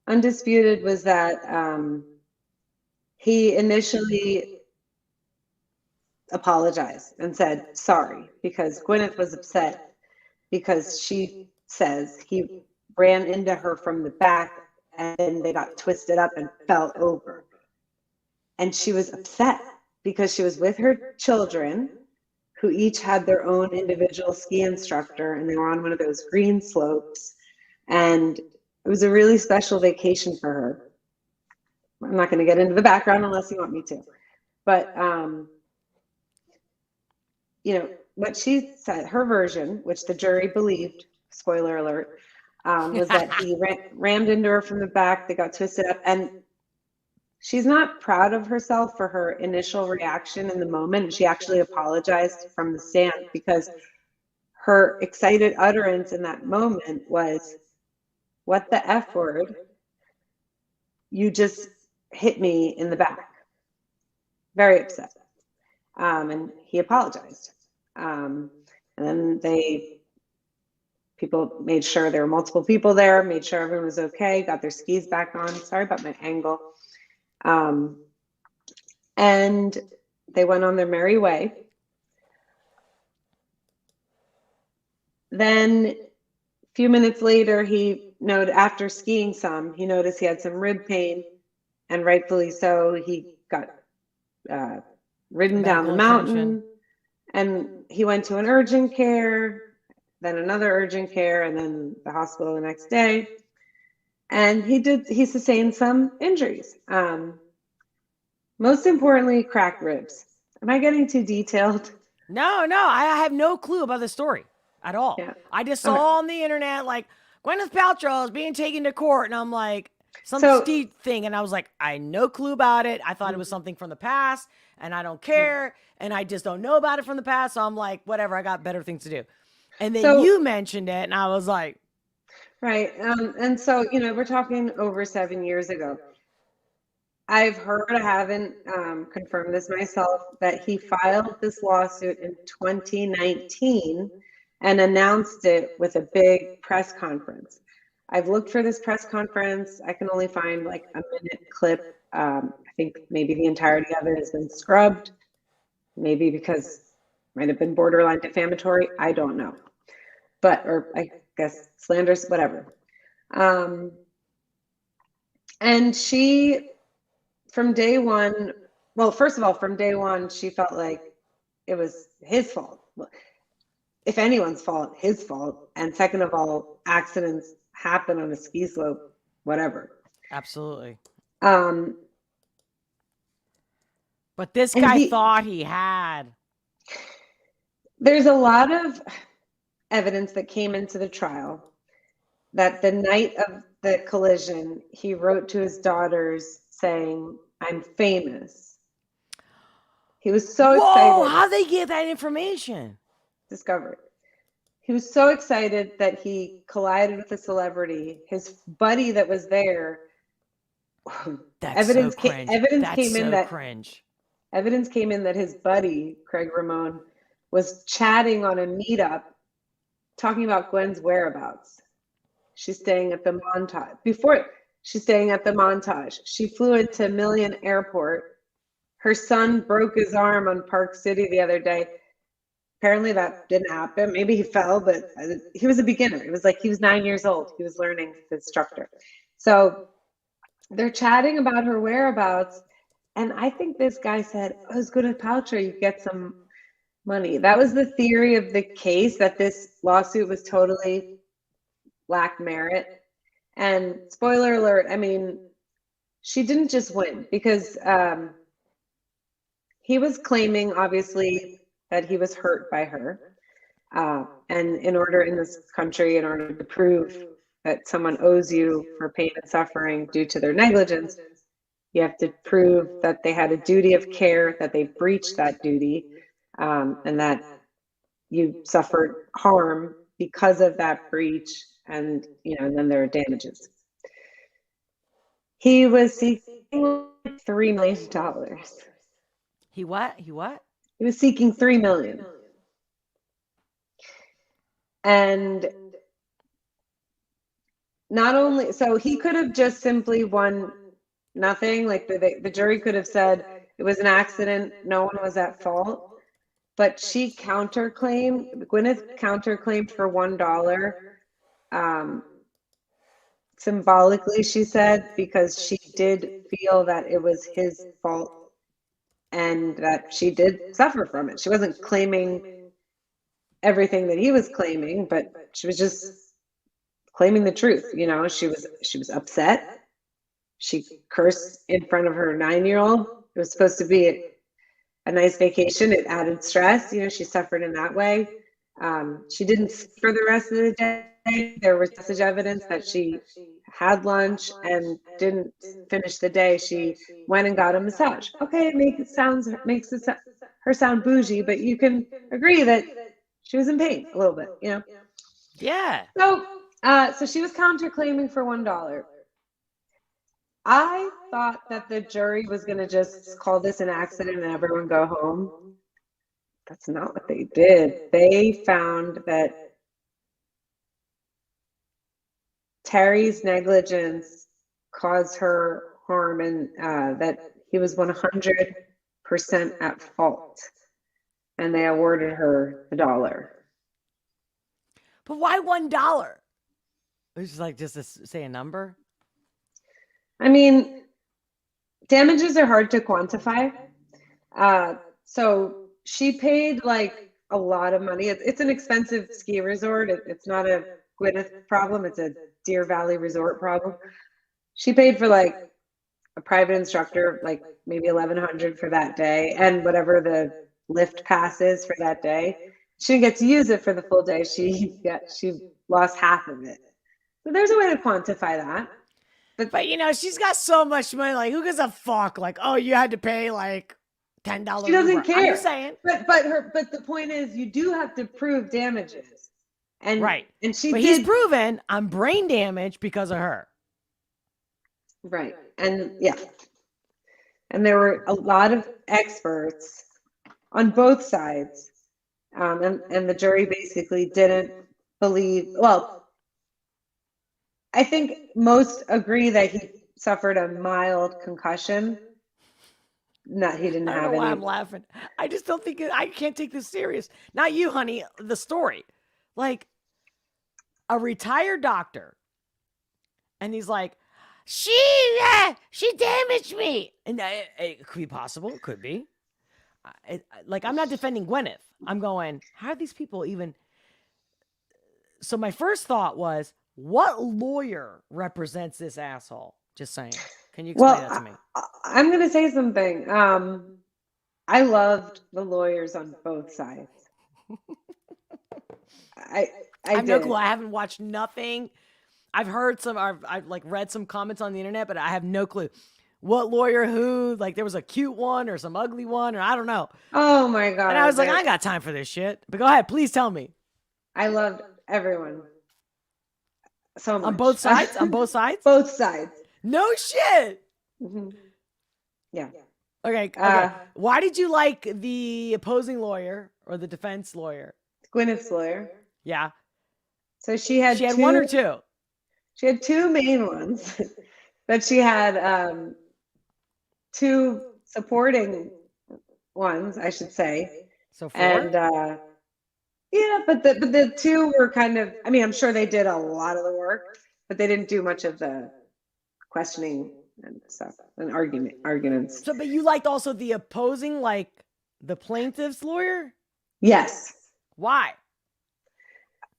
Undisputed was that he initially apologized and said sorry because Gwyneth was upset because she says he ran into her from the back and then they got twisted up and fell over. And she was upset because she was with her children who each had their own individual ski instructor, and they were on one of those green slopes. And it was a really special vacation for her. I'm not going to get into the background unless you want me to. But, you know, what she said, her version, which the jury believed, spoiler alert, was that he rammed into her from the back, they got twisted up. And she's not proud of herself for her initial reaction in the moment. She actually apologized from the stand because her excited utterance in that moment was, "What the F word? You just hit me in the back." Very upset. And he apologized. And then people made sure there were multiple people there, made sure everyone was okay, got their skis back on. Sorry about my angle. And they went on their merry way. Then a few minutes later, after skiing some, he noticed he had some rib pain, and rightfully so. He got ridden down the mountain, and he went to an urgent care, then another urgent care, and then the hospital the next day. And he sustained some injuries. Most importantly, cracked ribs. Am I getting too detailed? No, I have no clue about the story at all. Yeah. I just saw on the internet, like, Gwyneth Paltrow is being taken to court, and I'm like, some steep thing, and I was like, I had no clue about it. I thought it was something from the past, and I don't care, and I just don't know about it from the past, so I'm like, whatever, I got better things to do. And then you mentioned it, and I was like, Right. And so, we're talking over 7 years ago. I've heard, I haven't confirmed this myself, that he filed this lawsuit in 2019 and announced it with a big press conference. I've looked for this press conference. I can only find like a minute clip. I think maybe the entirety of it has been scrubbed, maybe because it might have been borderline defamatory. I don't know. Or I guess slanderous, whatever. And she, from day one, well, first of all, from day one, she felt like it was his fault. If anyone's fault, his fault. And second of all, accidents happen on a ski slope, whatever. Absolutely. Um, But this And guy thought he had. There's a lot of evidence that came into the trial that the night of the collision, he wrote to his daughters saying, "I'm famous." He was so Whoa, excited. how'd they get that information? Discovered. He was so excited that he collided with a celebrity. His buddy that was there. That's evidence so cringe. evidence That's came so in that cringe. evidence came in that his buddy Craig Ramon was chatting on a meetup, talking about Gwen's whereabouts. She's staying at the Montage. Before she's staying at the Montage, she flew into Million Airport. Her son broke his arm on Park City the other day. Apparently that didn't happen. Maybe he fell, but he was a beginner. It was like he was 9 years old. He was learning the instructor. So they're chatting about her whereabouts. And I think this guy said, "Oh, it's Gwyneth Paltrow, you get some money." That was the theory of the case, that this lawsuit was totally lacked merit. And spoiler alert, I mean, she didn't just win, because he was claiming, obviously, that he was hurt by her. And in order in this country, in order to prove that someone owes you for pain and suffering due to their negligence, you have to prove that they had a duty of care, that they breached that duty, and that you suffered harm because of that breach, and and then there are damages. He was seeking $3 million. He what? He what? He was seeking $3 million. And not only, so he could have just simply won nothing. Like the jury could have said it was an accident, no one was at fault. But she counterclaimed, Gwyneth counterclaimed for $1. Symbolically, she said, because she did feel that it was his fault and that she did suffer from it. She wasn't claiming everything that he was claiming, but she was just claiming the truth. She was upset. She cursed in front of her 9-year-old. It was supposed to be a nice vacation. It added stress. She suffered in that way. She didn't for the rest of the day. There was such evidence that she had lunch and didn't finish the day. She went and got a massage. Okay, it makes her sound bougie, but you can agree that she was in pain a little bit, Yeah. So she was counterclaiming for $1. I thought that the jury was going to just call this an accident and everyone go home. That's not what they did. They found that Terry's negligence caused her harm, and that he was 100% at fault. And they awarded her $1. But why $1? It's like just to say a number. I mean, damages are hard to quantify. So she paid like a lot of money. It's an expensive ski resort. It's not a Gwyneth problem. It's a Deer Valley resort problem. She paid for like a private instructor, like maybe $1,100 for that day, and whatever the lift pass is for that day. She didn't get to use it for the full day. She lost half of it. So there's a way to quantify that. But she's got so much money. Like, who gives a fuck? Like, oh, you had to pay like $10. She doesn't care. I'm just saying. But the point is, you do have to prove damages, And Right. and she But did he's proven I'm brain damaged because of her. right. And yeah. And there were a lot of experts on both sides. And the jury basically didn't believe, well, I think most agree that he suffered a mild concussion. Not, he didn't I don't know have why any. I'm laughing. I just don't think I can't take this serious. Not you, honey. The story, like a retired doctor, and he's like, she damaged me, and it could be possible. Could be. Like I'm not defending Gwyneth. I'm going. How are these people even? So my first thought was, what lawyer represents this asshole? Just saying. Can you explain that to me? I'm going to say something. I loved the lawyers on both sides. I have did. no clue. I haven't watched nothing. I've heard some. I've like read some comments on the internet, but I have no clue. What lawyer? Who? Like there was a cute one or some ugly one, or I don't know. Oh my god! And I was like, I ain't got time for this shit. But go ahead, please tell me. I loved everyone so much On both sides. On both sides. Both sides. No shit. Mm-hmm. Yeah. Okay. Okay. Why did you like the opposing lawyer or the defense lawyer? Gwyneth's lawyer. Yeah. So she had one or two. She had two main ones, but she had two supporting ones, I should say. So four. And yeah, but the two were kind of. I mean, I'm sure they did a lot of the work, but they didn't do much of the questioning and stuff and arguments. So, but you liked also the opposing, like the plaintiff's lawyer? Yes. Why?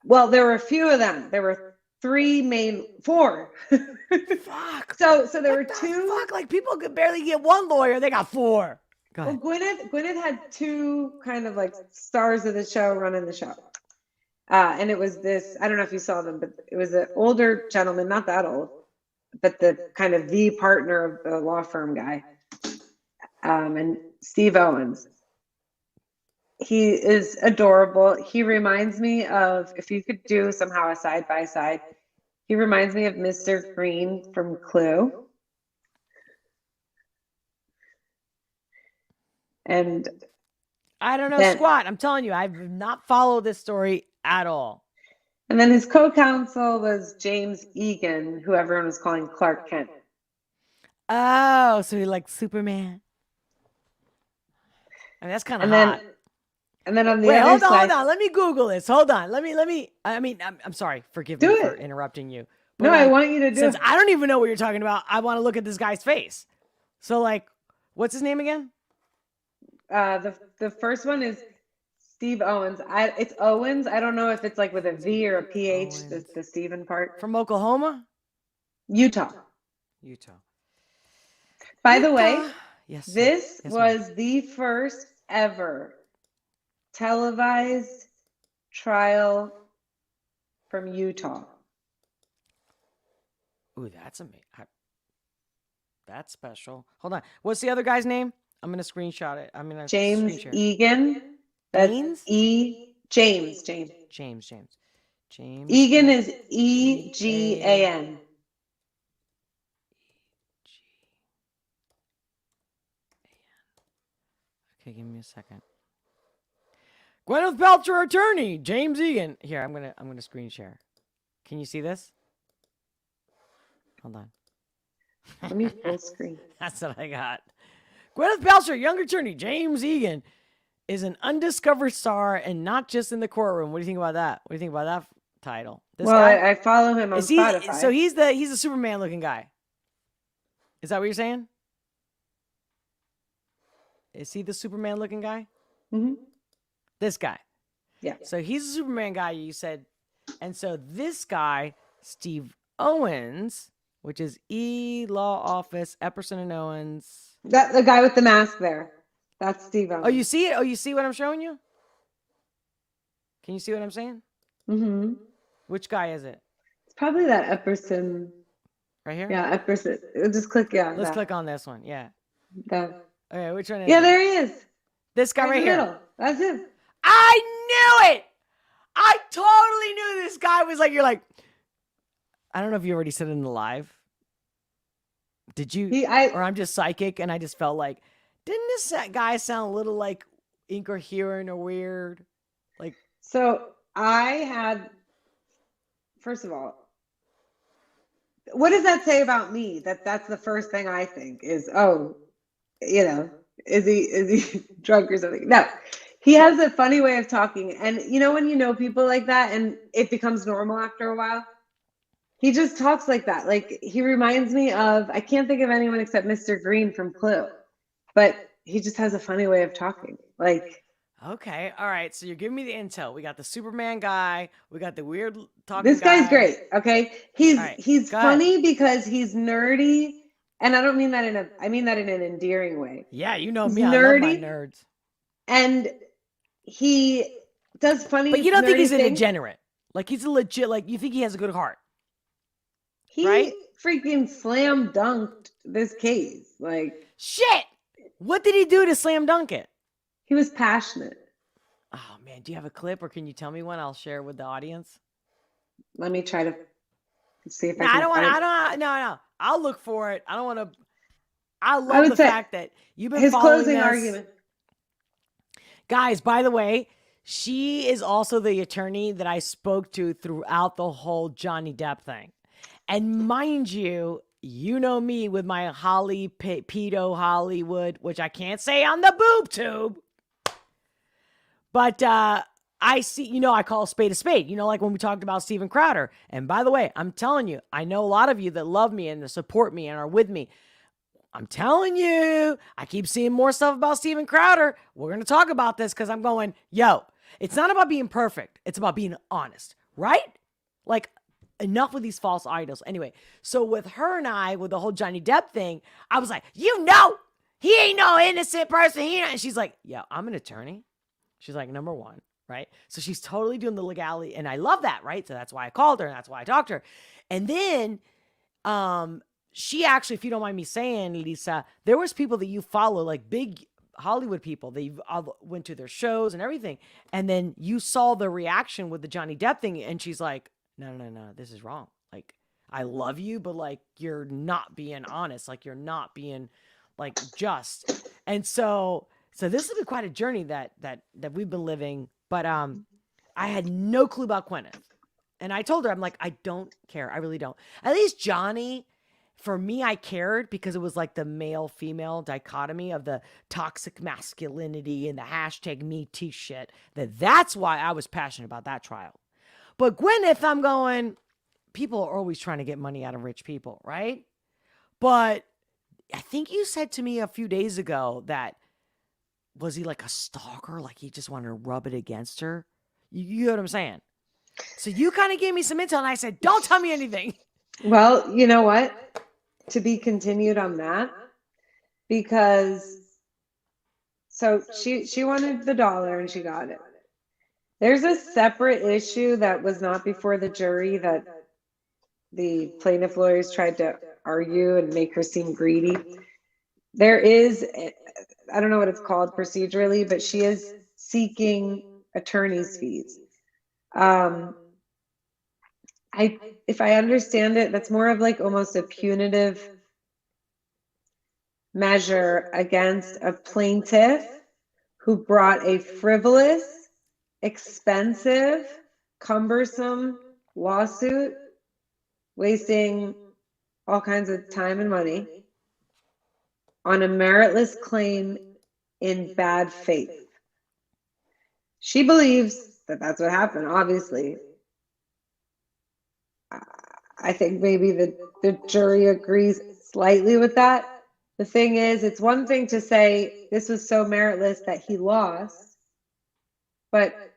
Well, there were a few of them. There were four. Fuck. So there were two. Fuck, like people could barely get one lawyer. They got four. Go ahead. Well, Gwyneth had two kind of like stars of the show running the show. And it was this, I don't know if you saw them, but it was an older gentleman, not that old, but the kind of the partner of the law firm guy. And Steve Owens. He is adorable. He reminds me of, if you could do somehow a side by side, he reminds me of Mr. Green from Clue. And I don't know squat. I'm telling you, I've not followed this story at all. And then his co-counsel was James Egan, who everyone was calling Clark Kent. Oh, so he liked Superman. I mean, that's kind of hot. And then on the Wait, other side, hold on. Let me Google this. Hold on. Let me. I mean, I'm sorry. Forgive me for interrupting you. But no, I want you to do since I don't even know what you're talking about, I want to look at this guy's face. So, like, what's his name again? The first one is Steve Owens. It's Owens. I don't know if it's like with a V or a PH, the Steven part. From Oklahoma? Utah. By the way, yes, this was the first ever televised trial from Utah. Ooh, that's amazing. That's special. Hold on. What's the other guy's name? I'm going to screenshot it. I'm going to James screen share. Egan. That's James. Egan is EGAN. Okay, give me a second. Gwyneth Paltrow attorney, James Egan. Here, I'm gonna screen share. Can you see this? Hold on. Let me full screen. That's what I got. Gwyneth Paltrow, young attorney, James Egan, is an undiscovered star and not just in the courtroom. What do you think about that? What do you think about that title? This guy, I follow him on Spotify. So he's a Superman looking guy. Is that what you're saying? Is he the Superman looking guy? Mm-hmm. This guy. Yeah. So he's a Superman guy, you said. And so this guy, Steve Owens, which is E Law Office, Epperson and Owens. That the guy with the mask there. That's Steve Owens. Oh, you see it? Oh, you see what I'm showing you? Can you see what I'm saying? Mm-hmm. Which guy is it? It's probably that Epperson. Right here? Yeah, Epperson. Just click, Let's click on this one. Yeah. Okay, which one is it? There he is. This guy right here. Middle. That's him. I knew it! I totally knew this guy was like, you're like, I don't know if you already said it in the live. Did you? Or I'm just psychic and I just felt like, didn't this guy sound a little like incoherent or weird? Like, so I had, first of all, what does that say about me? That's the first thing I think is, oh, you know, is he drunk or something? No, he has a funny way of talking. And you know, when you know people like that and it becomes normal after a while, he just talks like that. Like he reminds me of, I can't think of anyone except Mr. Green from Clue, but he just has a funny way of talking. Like, okay, all right. So you're giving me the intel. We got the Superman guy. We got the weird talking this guy. guy's great. Okay, he's All right, he's go funny because he's nerdy, and I don't mean that I mean that in an endearing way. Yeah, you know He's me. I love my nerdy, nerds. and he does funny. But you don't think nerdy he's a things. degenerate? Like he's a legit. Like you think he has a good heart? He right? freaking slam dunked this case. Like, shit. What did he do to slam dunk it? He was passionate. Oh man, do you have a clip, or can you tell me one? I'll share with the audience. Let me try to see if No, I can. I don't want. No. I'll look for it. I don't want to. I I love would the say fact that you've been his following closing this. argument. Guys, by the way, she is also the attorney that I spoke to throughout the whole Johnny Depp thing. And mind you, you know me with my pedo Hollywood, which I can't say on the boob tube. But I see, I call a spade, like when we talked about Steven Crowder. And by the way, I'm telling you, I know a lot of you that love me and support me and are with me. I'm telling you, I keep seeing more stuff about Steven Crowder. We're going to talk about this because I'm going, it's not about being perfect. It's about being honest, right? Like, enough with these false idols. Anyway, so with her and I, with the whole Johnny Depp thing, I was like, he ain't no innocent person. And she's like, I'm an attorney. She's like, number one, right? So she's totally doing the legality. And I love that, right? So that's why I called her and that's why I talked to her. And then she actually, if you don't mind me saying, Lisa, there was people that you follow, like big Hollywood people. They went to their shows and everything. And then you saw the reaction with the Johnny Depp thing. And she's like, no, this is wrong. Like, I love you, but like, you're not being honest. Like, you're not being like just. And so this has been quite a journey that we've been living. But I had no clue about Gwyneth. And I told her, I'm like, I don't care. I really don't. At least Johnny, for me, I cared because it was like the male-female dichotomy of the toxic masculinity and the hashtag #MeToo shit. That's why I was passionate about that trial. But Gwyneth, I'm going, people are always trying to get money out of rich people, right? But I think you said to me a few days ago that, was he like a stalker? Like he just wanted to rub it against her? You know what I'm saying? So you kind of gave me some intel and I said, don't tell me anything. Well, you know what? To be continued on that, because so she wanted the dollar and she got it. There's a separate issue that was not before the jury that the plaintiff lawyers tried to argue and make her seem greedy. There is, I don't know what it's called procedurally, but she is seeking attorney's fees. If I understand it, that's more of like almost a punitive measure against a plaintiff who brought a frivolous, expensive, cumbersome lawsuit, wasting all kinds of time and money on a meritless claim in bad faith. She believes that that's what happened, obviously. I think maybe the jury agrees slightly with that. The thing is, it's one thing to say this was so meritless that he lost, but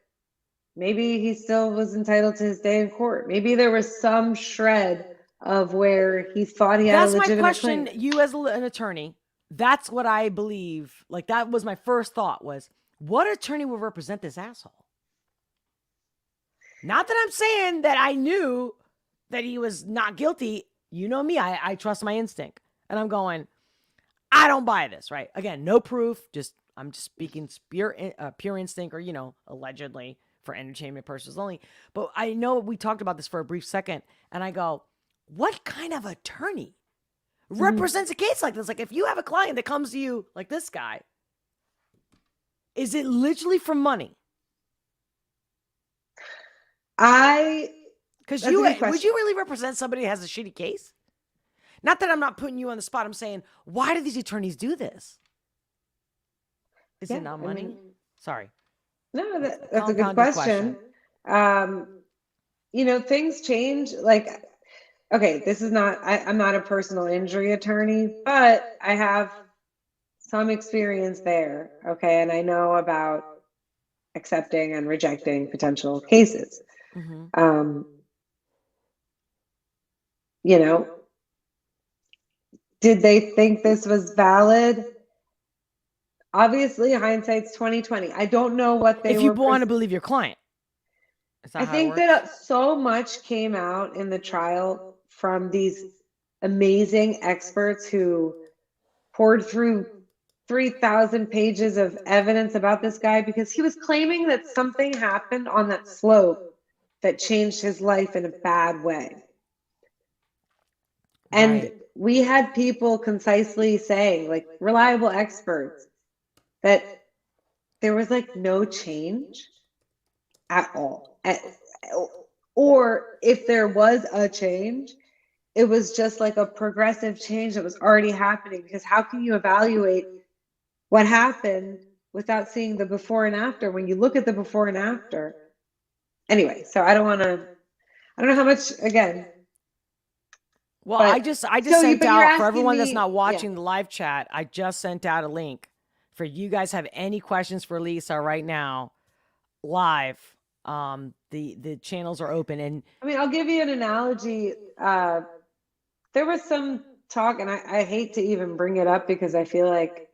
maybe he still was entitled to his day in court. Maybe there was some shred of where he thought he had a legitimate That's my question. claim. You as an attorney, that's what I believe. Like that was my first thought was, what attorney would represent this asshole? Not that I'm saying that I knew that he was not guilty. You know me, I trust my instinct. And I'm going, I don't buy this, right? Again, no proof. I'm just speaking pure instinct or, allegedly for entertainment purposes only. But I know we talked about this for a brief second, and I go, what kind of attorney represents a case like this? Like, if you have a client that comes to you like this guy, is it literally for money? Because would you really represent somebody that has a shitty case? Not that I'm not putting you on the spot. I'm saying, why do these attorneys do this? Is it not money? Sorry. No, that's a good question. Things change. Like, okay, this is not, I'm not a personal injury attorney, but I have some experience there. Okay. And I know about accepting and rejecting potential cases. Mm-hmm. Did they think this was valid? Obviously, hindsight's 2020. I don't know what they if you want to believe your client. I think that so much came out in the trial from these amazing experts who poured through 3,000 pages of evidence about this guy because he was claiming that something happened on that slope that changed his life in a bad way. And we had people concisely saying, like reliable experts, that there was like no change at all. Or if there was a change, it was just like a progressive change that was already happening. Because how can you evaluate what happened without seeing the before and after when you look at the before and after? Anyway, so I don't know how much, again. Well, I just sent out for everyone that's not watching the live chat. I just sent out a link for you guys have any questions for Lisa right now, live. The channels are open, and I mean, I'll give you an analogy. There was some talk, and I hate to even bring it up because I feel like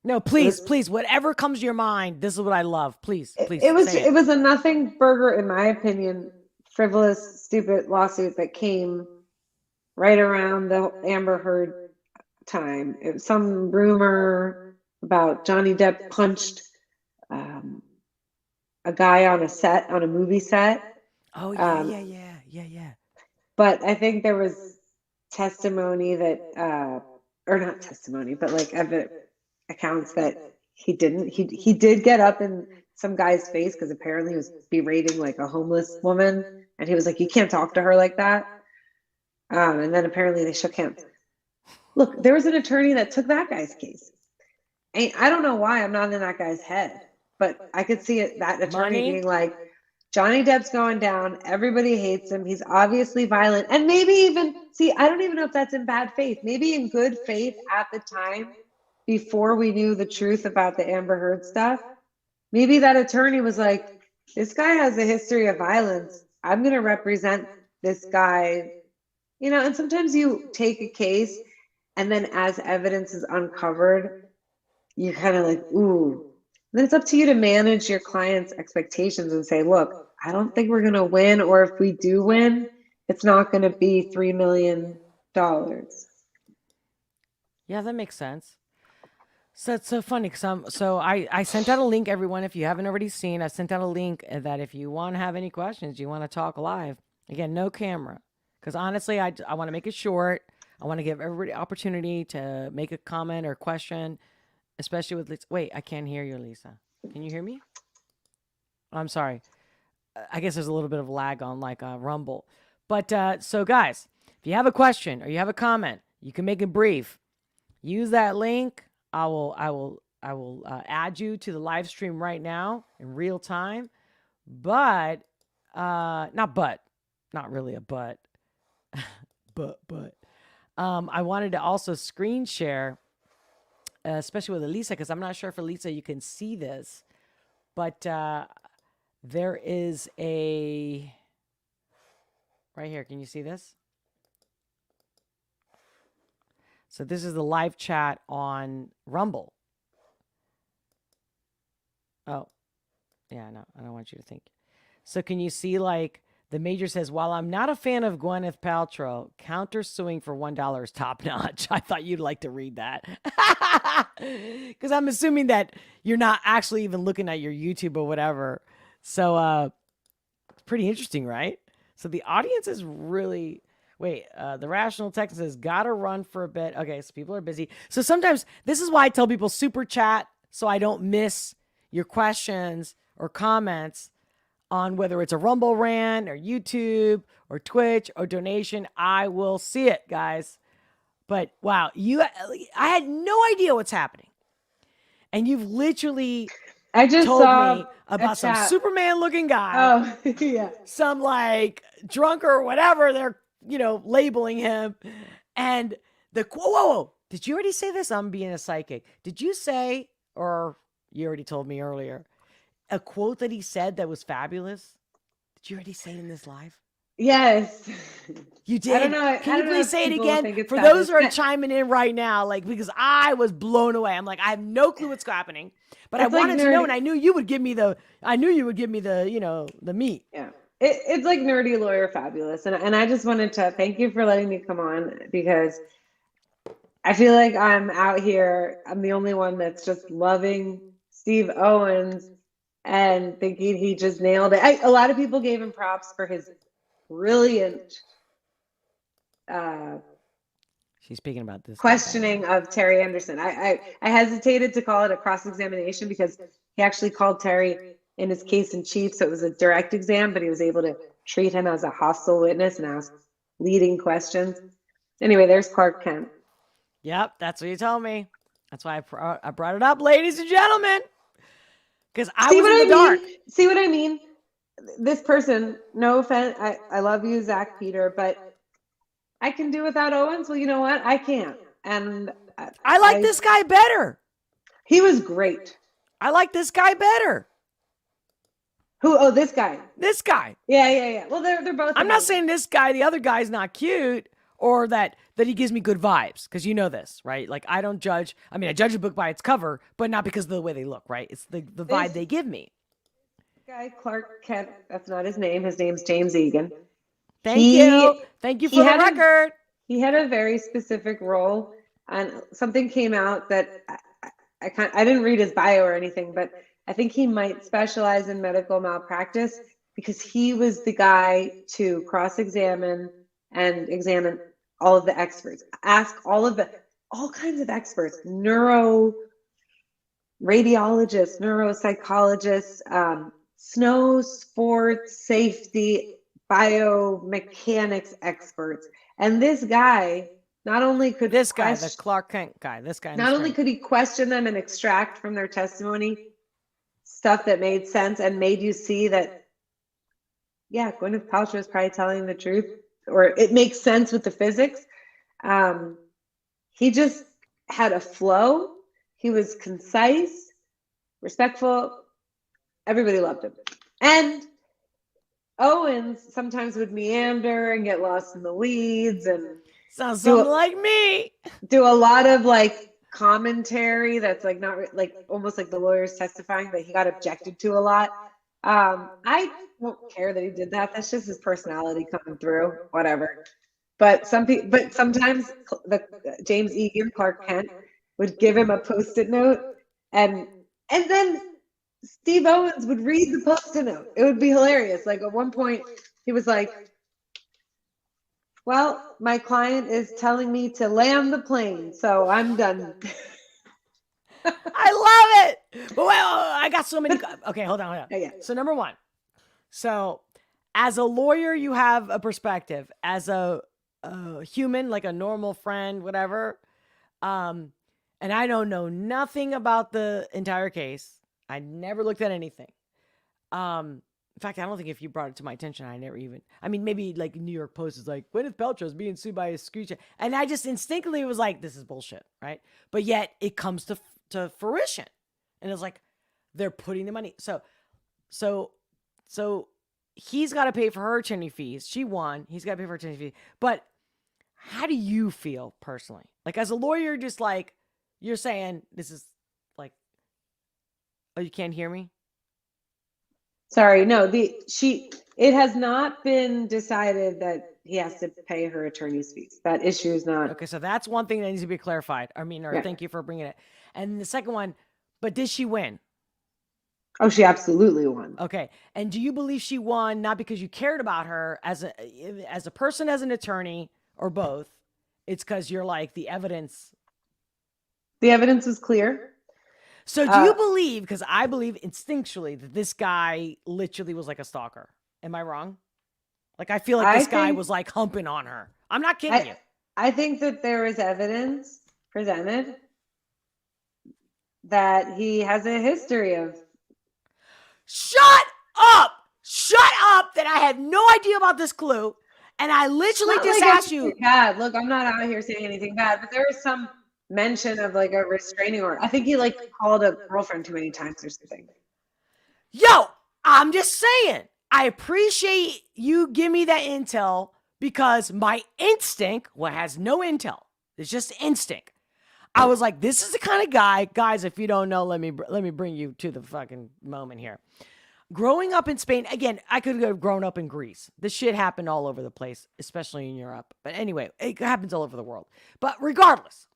no, please, whatever comes to your mind. This is what I love. Please. It was a nothing burger, in my opinion, frivolous, stupid lawsuit that came right around the Amber Heard time. It was some rumor about Johnny Depp punched a guy on a movie set. Oh yeah. But I think there was testimony that, or not testimony, but like accounts that he didn't. He did get up in some guy's face because apparently he was berating like a homeless woman, and he was like, "You can't talk to her like that." And then apparently they shook hands. Look, there was an attorney that took that guy's case. I don't know why I'm not in that guy's head, but I could see that attorney being like, Johnny Depp's going down. Everybody hates him. He's obviously violent. And maybe even, I don't even know if that's in bad faith. Maybe in good faith at the time, before we knew the truth about the Amber Heard stuff, maybe that attorney was like, this guy has a history of violence. I'm going to represent this guy. And sometimes you take a case and then as evidence is uncovered, you're kind of like, ooh. And then it's up to you to manage your client's expectations and say, look, I don't think we're going to win. Or if we do win, it's not going to be $3 million. Yeah, that makes sense. So it's so funny because I sent out a link, everyone. If you haven't already seen, I sent out a link that if you want to have any questions, you want to talk live. Again, no camera. Because honestly, I want to make it short. I want to give everybody opportunity to make a comment or question, especially with Lisa. Wait, I can't hear you, Lisa. Can you hear me? I'm sorry. I guess there's a little bit of lag on like Rumble. But so guys, if you have a question or you have a comment, you can make it brief. Use that link. I will add you to the live stream right now in real time. But not really a but. but I wanted to also screen share, especially with Elisa, because I'm not sure if Elisa you can see this, but there is a right here. Can you see this? So this is the live chat on Rumble. Oh, yeah, no, I don't want you to think. So can you see like the major says, while I'm not a fan of Gwyneth Paltrow, countersuing for $1 is top notch. I thought you'd like to read that. Because I'm assuming that you're not actually even looking at your YouTube or whatever. So it's pretty interesting, right? So the audience is really the rational Texan says gotta run for a bit. Okay, so people are busy. So sometimes this is why I tell people super chat so I don't miss your questions or comments on whether it's a Rumble rant or YouTube or Twitch or donation. I will see it, guys. But wow, I had no idea what's happening. And you've literally I just told saw me about some chat. Superman looking guy. Oh, yeah. Some like drunk or whatever they're, labeling him. And whoa, did you already say this? I'm being a psychic. Did you say, or you already told me earlier, a quote that he said that was fabulous? Did you already say it in this live? Yes. You did? I don't know. Can you please say it again? For fabulous. those who are chiming in right now, because I was blown away. I'm like, I have no clue what's happening, but I wanted to know, and I knew you would give me the meat. Yeah. It's like nerdy lawyer fabulous. And I just wanted to thank you for letting me come on, because I feel like I'm out here. I'm the only one that's just loving Steve Owens and thinking he just nailed it. A lot of people gave him props for his brilliant She's speaking about this questioning of Terry Anderson. I hesitated to call it a cross-examination because he actually called Terry in his case in chief, so it was a direct exam, but he was able to treat him as a hostile witness and ask leading questions. Anyway, there's Clark Kent. Yep, that's what you told me. That's why I brought it up, ladies and gentlemen, because I was in the dark. See what I mean? This person, no offense, I love you, Zach Peter, but I can do without Owens. Well, you know what? I can't. And I like this guy better. He was great. I like this guy better. Who? Oh, this guy. This guy. Yeah. Well, they're both. I'm not saying this guy, the other guy's not cute, or that he gives me good vibes, because you know this, right? Like, I don't judge. I mean, I judge a book by its cover, but not because of the way they look, right? It's the vibe they give me. Guy Clark Kent. That's not his name. His name's James Egan. Thank you for the record. He had a very specific role, and something came out that I didn't read his bio or anything, but I think he might specialize in medical malpractice, because he was the guy to cross-examine and examine all of the experts, ask all kinds of experts, radiologists, neuropsychologists, snow sports safety, biomechanics experts. And this guy, not only could the Clark Kent guy, not only could he question them and extract from their testimony stuff that made sense and made you see that, yeah, Gwyneth Paltrow is probably telling the truth, or it makes sense with the physics. He just had a flow. He was concise, respectful. Everybody loved him. And Owens sometimes would meander and get lost in the weeds and sounds something like me. Do a lot of commentary that's not almost like the lawyers testifying, but he got objected to a lot. I don't care that he did that. That's just his personality coming through, whatever. But sometimes James Egan, Clark Kent, would give him a Post-it note, and then Steve Owens would read the Post-it note. It would be hilarious. Like, at one point, he was like, well, my client is telling me to land the plane, so I'm done. I love it. But I got so many. Okay, hold on. Yeah. So number one, as a lawyer, you have a perspective. As a human, like a normal friend, whatever, and I don't know nothing about the entire case. I never looked at anything. In fact, I don't think if you brought it to my attention, maybe like New York Post is like, Gwyneth Paltrow is being sued by a screecher. And I just instinctively was like, this is bullshit, right? But yet it comes to fruition. And it's like, they're putting the money. So he's got to pay for her attorney fees. She won. He's got to pay for her attorney fees. But how do you feel personally? Like, as a lawyer, just like, you're saying this is like, oh, you can't hear me? Sorry, no, it has not been decided that he has to pay her attorney's fees. That issue is not. Okay, so that's one thing that needs to be clarified. Thank you for bringing it. And the second one, but did she win? Oh, she absolutely won. Okay. And do you believe she won not because you cared about her as a person, as an attorney, or both? It's because you're like the evidence. The evidence was clear. So do you believe, because I believe instinctually that this guy literally was like a stalker. Am I wrong? Like, I feel like this guy was like humping on her. I'm not kidding you. I think that there is evidence presented that he has a history of. Shut up! Shut up! That I had no idea about this clue, and I literally just asked you. Bad. Look, I'm not out here saying anything bad, but there was some mention of like a restraining order. I think he like called a girlfriend too many times or something. Yo, I'm just saying. I appreciate you give me that intel because my instinct, has no intel. It's just instinct. I was like, this is the kind of guy, guys, if you don't know, let me bring you to the fucking moment here. Growing up in Spain, again, I could have grown up in Greece. This shit happened all over the place, especially in Europe. But anyway, it happens all over the world. But regardless,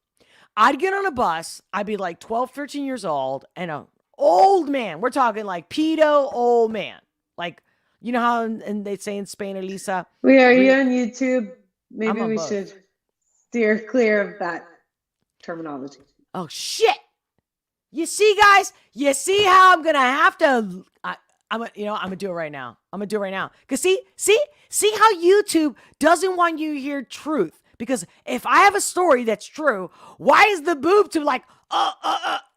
I'd get on a bus. I'd be like 12, 13 years old, and an old man. We're talking like pedo old man. Like, you know how and they say in Spain, Elisa? Are you on YouTube? Maybe we should steer clear of that terminology. Oh, shit. You see, guys? You see how I'm going to have to... I'm gonna do it right now. Because see how YouTube doesn't want you to hear truth. Because if I have a story that's true, why is the boob tube like,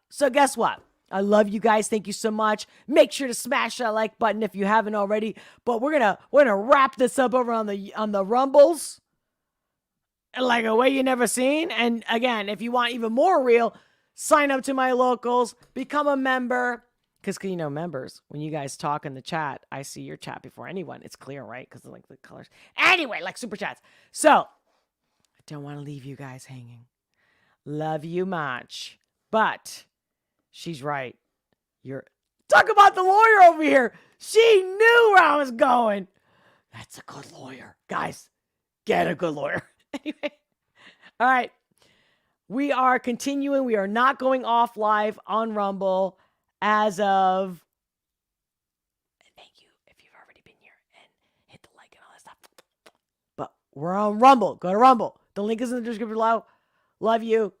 So guess what? I love you guys. Thank you so much. Make sure to smash that like button if you haven't already. But we're gonna wrap this up over on the Rumbles, like a way you never seen. And again, if you want even more real, sign up to my locals, become a member. Because, members, when you guys talk in the chat, I see your chat before anyone. It's clear, right? Because like the colors. Anyway, like super chats. So, I don't want to leave you guys hanging. Love you much. But, she's right. Talk about the lawyer over here. She knew where I was going. That's a good lawyer. Guys, get a good lawyer. Anyway. All right. We are continuing. We are not going off live on Rumble. As of, thank you if you've already been here and hit the like and all that stuff. But we're on Rumble. Go to Rumble. The link is in the description below. Love you.